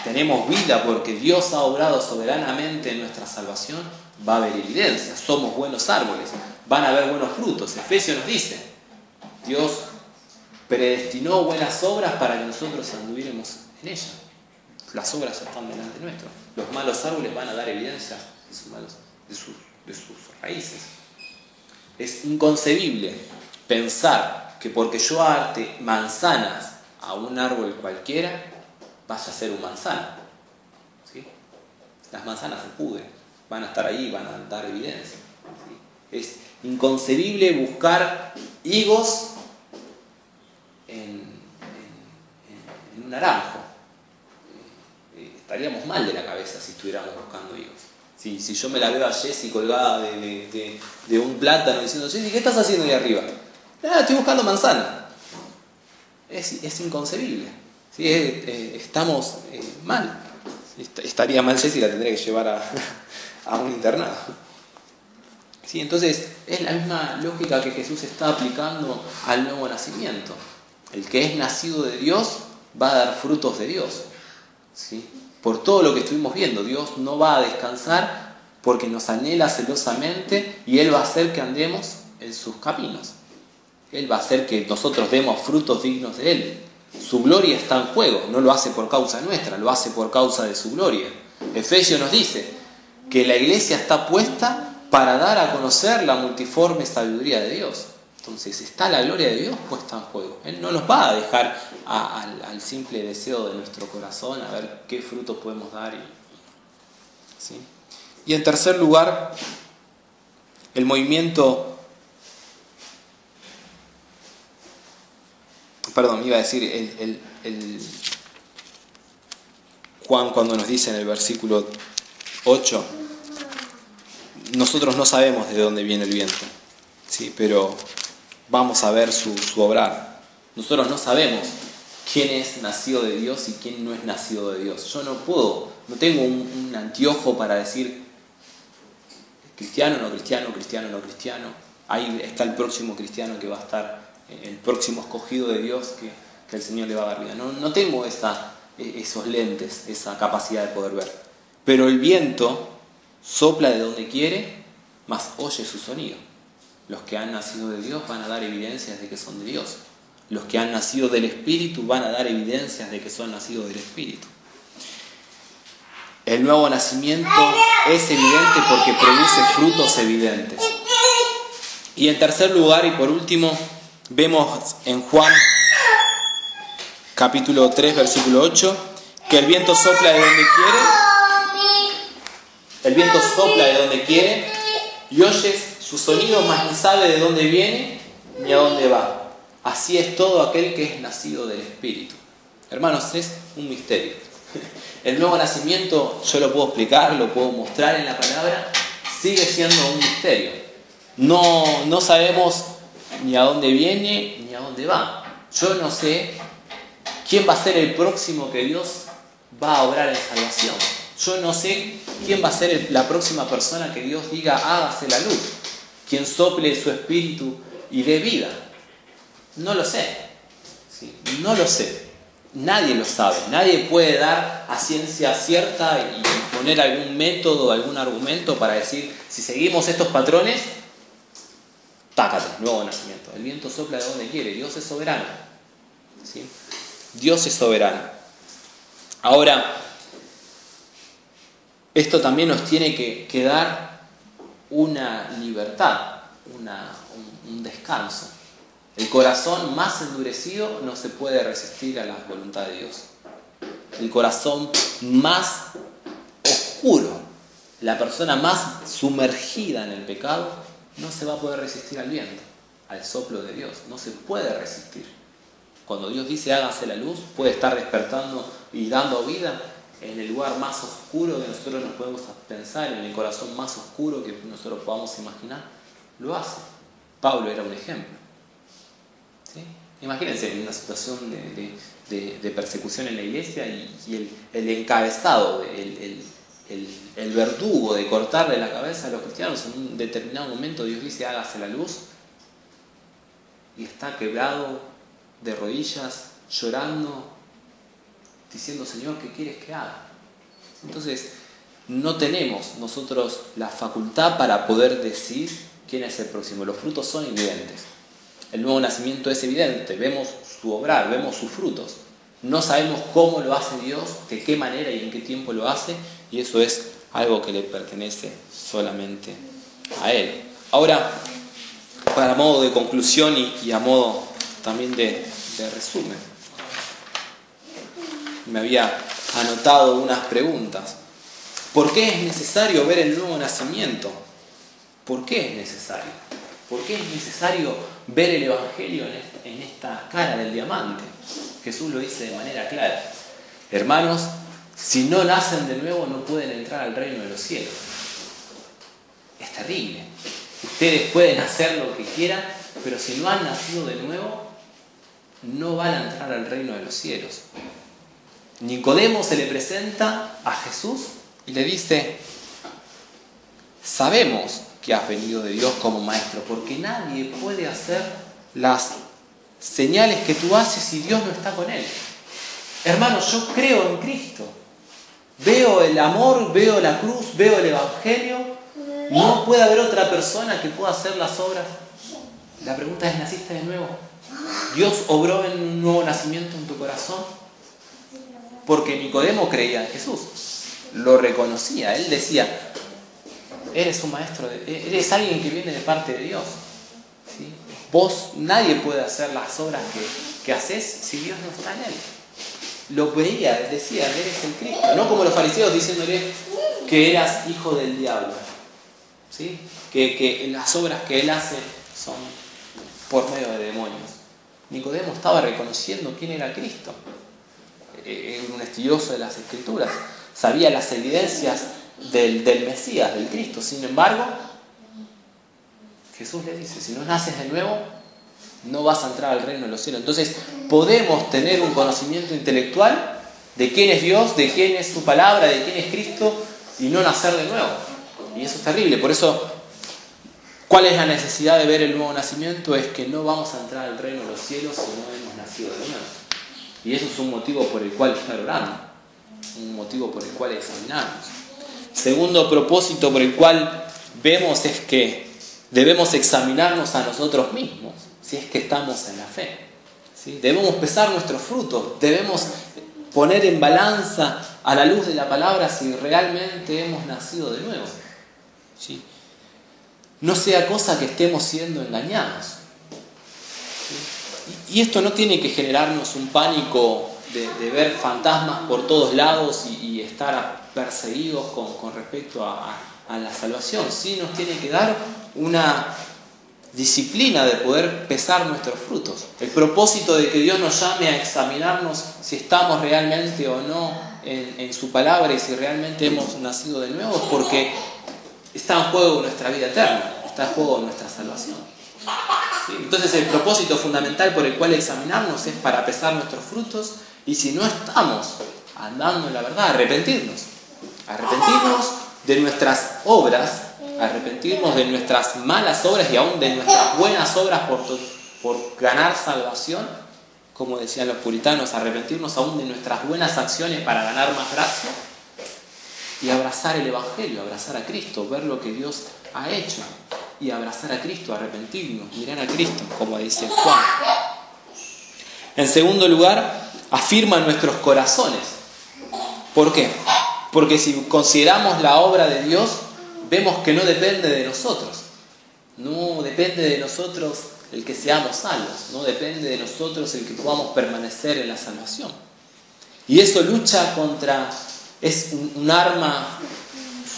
tenemos vida porque Dios ha obrado soberanamente en nuestra salvación, va a haber evidencia. Somos buenos árboles, van a haber buenos frutos. Efesios nos dice: Dios predestinó buenas obras para que nosotros anduviéramos en ellas. Las obras están delante nuestro. Los malos árboles van a dar evidencia de sus raíces. Es inconcebible pensar que porque yo arte manzanas a un árbol cualquiera, vaya a ser un manzano. ¿Sí? Las manzanas se pudren, van a estar ahí, van a dar evidencia. ¿Sí? Es inconcebible buscar higos en un naranjo. Estaríamos mal de la cabeza si estuviéramos buscando higos. Si yo me la veo a Jessie colgada de un plátano diciendo: Jessie, ¿qué estás haciendo ahí arriba? Estoy buscando manzana. Es inconcebible. ¿Sí? Estamos mal. Estaría mal Jessie, la tendría que llevar a un internado. ¿Sí? Entonces es la misma lógica que Jesús está aplicando al nuevo nacimiento. El que es nacido de Dios va a dar frutos de Dios. ¿Sí? Por todo lo que estuvimos viendo, Dios no va a descansar porque nos anhela celosamente y Él va a hacer que andemos en sus caminos. Él va a hacer que nosotros demos frutos dignos de Él. Su gloria está en juego, no lo hace por causa nuestra, lo hace por causa de su gloria. Efesios nos dice que la iglesia está puesta para dar a conocer la multiforme sabiduría de Dios. Entonces está la gloria de Dios puesta en juego. Él no nos va a dejar al simple deseo de nuestro corazón a ver qué frutos podemos dar. ¿Sí? Y en tercer lugar, el movimiento... Iba a decir Juan cuando nos dice en el versículo 8, nosotros no sabemos de dónde viene el viento, ¿sí? Pero vamos a ver su obrar. Nosotros no sabemos quién es nacido de Dios y quién no es nacido de Dios. Yo no tengo un anteojo para decir cristiano, no cristiano, cristiano, no cristiano. Ahí está el próximo cristiano que va a estar, el próximo escogido de Dios que el Señor le va a dar vida. No tengo esos lentes, esa capacidad de poder ver. Pero el viento sopla de donde quiere, mas oye su sonido. Los que han nacido de Dios van a dar evidencias de que son de Dios. Los que han nacido del Espíritu van a dar evidencias de que son nacidos del Espíritu. El nuevo nacimiento es evidente porque produce frutos evidentes. Y en tercer lugar y por último, vemos en Juan capítulo 3, versículo 8, que el viento sopla de donde quiere. El viento sopla de donde quiere y oyes su sonido, mas no sabe de dónde viene ni a dónde va. Así es todo aquel que es nacido del Espíritu. Hermanos, es un misterio. El nuevo nacimiento yo lo puedo explicar, lo puedo mostrar en la palabra, sigue siendo un misterio. No sabemos ni a dónde viene ni a dónde va. Yo no sé quién va a ser el próximo que Dios va a obrar en salvación. Yo no sé quién va a ser la próxima persona que Dios diga hágase la luz, quien sople su espíritu y dé vida. No lo sé. ¿Sí? No lo sé. Nadie lo sabe. Nadie puede dar a ciencia cierta y poner algún método, algún argumento para decir, si seguimos estos patrones, tácate, nuevo nacimiento. El viento sopla de donde quiere. Dios es soberano. ¿Sí? Dios es soberano. Ahora, esto también nos tiene que dar una libertad, un descanso. El corazón más endurecido no se puede resistir a la voluntad de Dios. El corazón más oscuro, la persona más sumergida en el pecado, no se va a poder resistir al viento, al soplo de Dios. No se puede resistir. Cuando Dios dice hágase la luz, puede estar despertando y dando vida en el lugar más oscuro que nosotros nos podemos pensar, en el corazón más oscuro que nosotros podamos imaginar. Lo hace. Pablo era un ejemplo. ¿Sí? Imagínense en una situación de persecución en la iglesia y el encabezado, el verdugo de cortarle la cabeza a los cristianos. En un determinado momento Dios dice hágase la luz y está quebrado de rodillas, llorando, diciendo Señor, ¿qué quieres que haga? Entonces no tenemos nosotros la facultad para poder decir quién es el próximo. Los frutos son evidentes. El nuevo nacimiento es evidente, vemos su obrar, vemos sus frutos. No sabemos cómo lo hace Dios, de qué manera y en qué tiempo lo hace, y eso es algo que le pertenece solamente a Él. Ahora, para modo de conclusión y a modo también de resumen, me había anotado unas preguntas. ¿Por qué es necesario ver el nuevo nacimiento? ¿Por qué es necesario? ¿Por qué es necesario ver el Evangelio en esta cara del diamante? Jesús lo dice de manera clara. Hermanos, si no nacen de nuevo no pueden entrar al reino de los cielos. Es terrible. Ustedes pueden hacer lo que quieran, pero si no han nacido de nuevo, no van a entrar al reino de los cielos. Nicodemo se le presenta a Jesús y le dice, sabemos que has venido de Dios como maestro, porque nadie puede hacer las señales que tú haces si Dios no está con él. Hermanos, yo creo en Cristo. Veo el amor, veo la cruz, veo el Evangelio. No puede haber otra persona que pueda hacer las obras. La pregunta es, ¿naciste de nuevo? ¿Dios obró en un nuevo nacimiento en tu corazón? Porque Nicodemo creía en Jesús. Lo reconocía. Él decía, eres un maestro, eres alguien que viene de parte de Dios. ¿Sí? Vos, nadie puede hacer las obras que haces si Dios no está en él. Lo veía, decía, eres el Cristo. No como los fariseos diciéndole que eras hijo del diablo. ¿Sí? Que las obras que él hace son por medio de demonios. Nicodemo estaba reconociendo quién era Cristo. Era un estudioso de las Escrituras. Sabía las evidencias del Mesías, del Cristo. Sin embargo, Jesús le dice, si no naces de nuevo, no vas a entrar al reino de los cielos. Entonces, podemos tener un conocimiento intelectual de quién es Dios, de quién es su palabra, de quién es Cristo, y no nacer de nuevo. Y eso es terrible. Por eso, ¿cuál es la necesidad de ver el nuevo nacimiento? Es que no vamos a entrar al reino de los cielos si no hemos nacido de nuevo. Y eso es un motivo por el cual estar orando, un motivo por el cual examinarnos. Segundo propósito por el cual vemos es que debemos examinarnos a nosotros mismos, si es que estamos en la fe. ¿Sí? Debemos pesar nuestros frutos, debemos poner en balanza a la luz de la palabra si realmente hemos nacido de nuevo. ¿Sí? no sea cosa que estemos siendo engañados. Y esto no tiene que generarnos un pánico de ver fantasmas por todos lados y estar perseguidos con respecto a la salvación. Sí nos tiene que dar una disciplina de poder pesar nuestros frutos. El propósito de que Dios nos llame a examinarnos si estamos realmente o no en su palabra y si realmente hemos nacido de nuevo, es porque está en juego nuestra vida eterna, está en juego nuestra salvación. ¿Sí? Entonces el propósito fundamental por el cual examinarnos es para pesar nuestros frutos, y si no estamos andando en la verdad, arrepentirnos de nuestras obras, arrepentirnos de nuestras malas obras y aún de nuestras buenas obras por ganar salvación, como decían los puritanos, arrepentirnos aún de nuestras buenas acciones para ganar más gracia, y abrazar el Evangelio, abrazar a Cristo, ver lo que Dios ha hecho y abrazar a Cristo, arrepentirnos, mirar a Cristo, como dice Juan. En segundo lugar, afirma nuestros corazones. ¿Por qué? Porque si consideramos la obra de Dios, vemos que no depende de nosotros. No depende de nosotros el que seamos salvos. No depende de nosotros el que podamos permanecer en la salvación. Y eso es un arma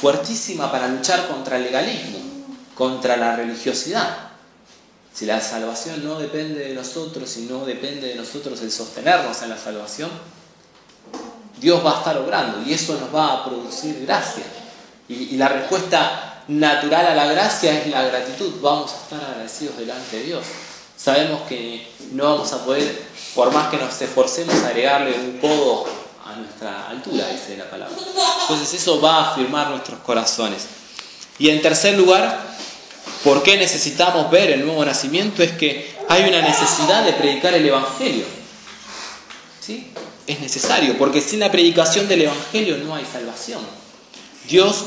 fuertísima para luchar contra el legalismo, contra la religiosidad. Si la salvación no depende de nosotros y no depende de nosotros el sostenernos en la salvación, Dios va a estar obrando y eso nos va a producir gracia. Y la respuesta natural a la gracia es la gratitud. Vamos a estar agradecidos delante de Dios. Sabemos que no vamos a poder, por más que nos esforcemos, agregarle un codo a nuestra altura, dice la palabra. Entonces eso va a afirmar nuestros corazones. Y en tercer lugar, ¿por qué necesitamos ver el nuevo nacimiento? Es que hay una necesidad de predicar el Evangelio. ¿Sí? Es necesario, porque sin la predicación del Evangelio no hay salvación. Dios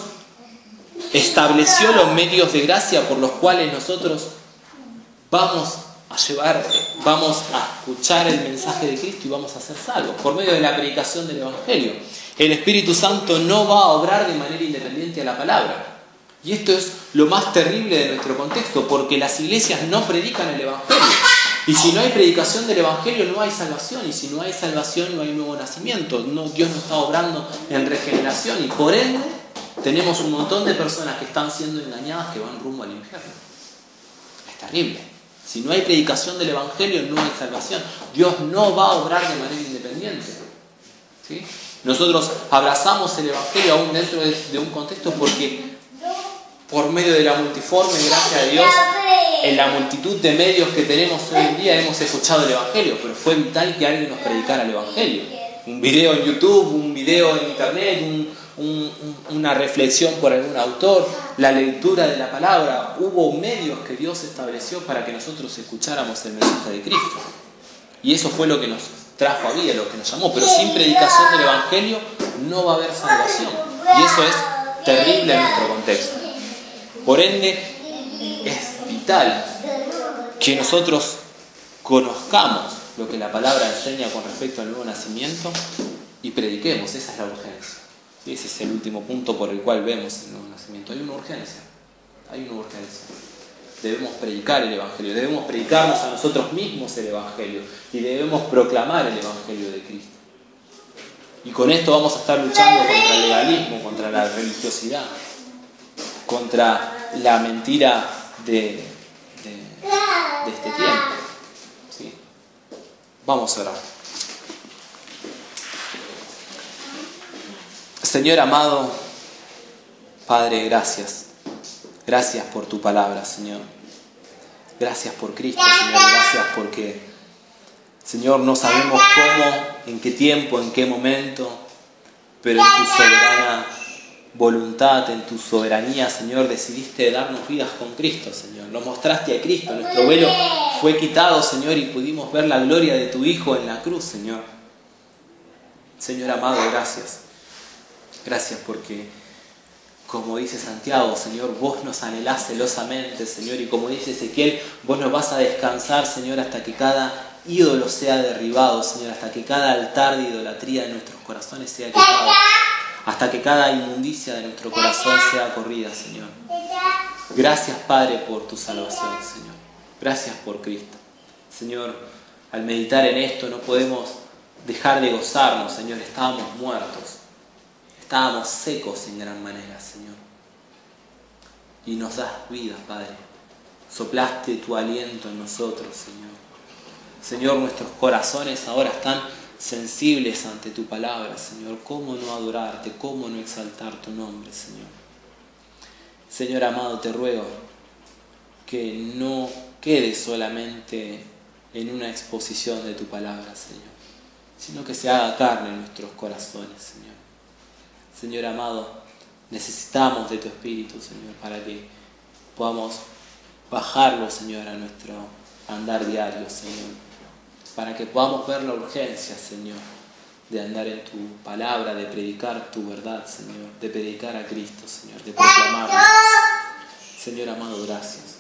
estableció los medios de gracia por los cuales nosotros vamos a escuchar el mensaje de Cristo y vamos a ser salvos, por medio de la predicación del Evangelio. El Espíritu Santo no va a obrar de manera independiente a la palabra. Y esto es lo más terrible de nuestro contexto, porque las iglesias no predican el Evangelio. Y si no hay predicación del Evangelio, no hay salvación. Y si no hay salvación, no hay nuevo nacimiento. Dios no está obrando en regeneración. Y por ende, tenemos un montón de personas que están siendo engañadas, que van rumbo al infierno. Es terrible. Si no hay predicación del Evangelio, no hay salvación. Dios no va a obrar de manera independiente. ¿Sí? Nosotros abrazamos el Evangelio aún dentro de un contexto porque por medio de la multiforme gracia de Dios, en la multitud de medios que tenemos hoy en día hemos escuchado el Evangelio, pero fue vital que alguien nos predicara el Evangelio. Un video en YouTube, un video en Internet, una reflexión por algún autor, la lectura de la palabra. Hubo medios que Dios estableció para que nosotros escucháramos el mensaje de Cristo. Y eso fue lo que nos trajo a vida, lo que nos llamó. Pero sin predicación del Evangelio no va a haber salvación. Y eso es terrible en nuestro contexto. Por ende, es vital que nosotros conozcamos lo que la palabra enseña con respecto al nuevo nacimiento y prediquemos. Esa es la urgencia. ¿Sí? Ese es el último punto por el cual vemos el nuevo nacimiento. Hay una urgencia. Debemos predicar el Evangelio. Debemos predicarnos a nosotros mismos el Evangelio. Y debemos proclamar el Evangelio de Cristo. Y con esto vamos a estar luchando contra el legalismo, contra la religiosidad, contra la mentira de este tiempo. ¿Sí? Vamos a orar. Señor amado, Padre, gracias. Gracias por tu palabra, Señor. Gracias por Cristo, Señor. Gracias porque, Señor, no sabemos cómo, en qué tiempo, en qué momento, pero en tu soberana voluntad, en tu soberanía, Señor, decidiste darnos vidas con Cristo, Señor. Nos mostraste a Cristo, nuestro velo fue quitado, Señor, y pudimos ver la gloria de tu Hijo en la cruz, Señor. Señor amado, gracias. Gracias porque, como dice Santiago, Señor, vos nos anhelás celosamente, Señor, y como dice Ezequiel, vos nos vas a descansar, Señor, hasta que cada ídolo sea derribado, Señor, hasta que cada altar de idolatría de nuestros corazones sea quitado, hasta que cada inmundicia de nuestro corazón sea corrida, Señor. Gracias, Padre, por tu salvación, Señor. Gracias por Cristo. Señor, al meditar en esto no podemos dejar de gozarnos, Señor. Estábamos muertos. Estábamos secos en gran manera, Señor. Y nos das vida, Padre. Soplaste tu aliento en nosotros, Señor. Señor, nuestros corazones ahora están sensibles ante tu palabra, Señor. ¿Cómo no adorarte? ¿Cómo no exaltar tu nombre, Señor? Señor amado, te ruego que no quede solamente en una exposición de tu palabra, Señor, sino que se haga carne en nuestros corazones, Señor. Señor amado, necesitamos de tu Espíritu, Señor, para que podamos bajarlo, Señor, a nuestro andar diario, Señor, para que podamos ver la urgencia, Señor, de andar en tu palabra, de predicar tu verdad, Señor, de predicar a Cristo, Señor, de proclamarlo. Señor amado, gracias.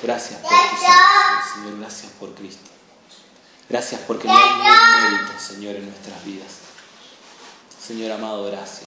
Gracias por tu salvación, Señor, gracias por Cristo. Gracias porque no hay ningún mérito, Señor, en nuestras vidas. Señor amado, gracias.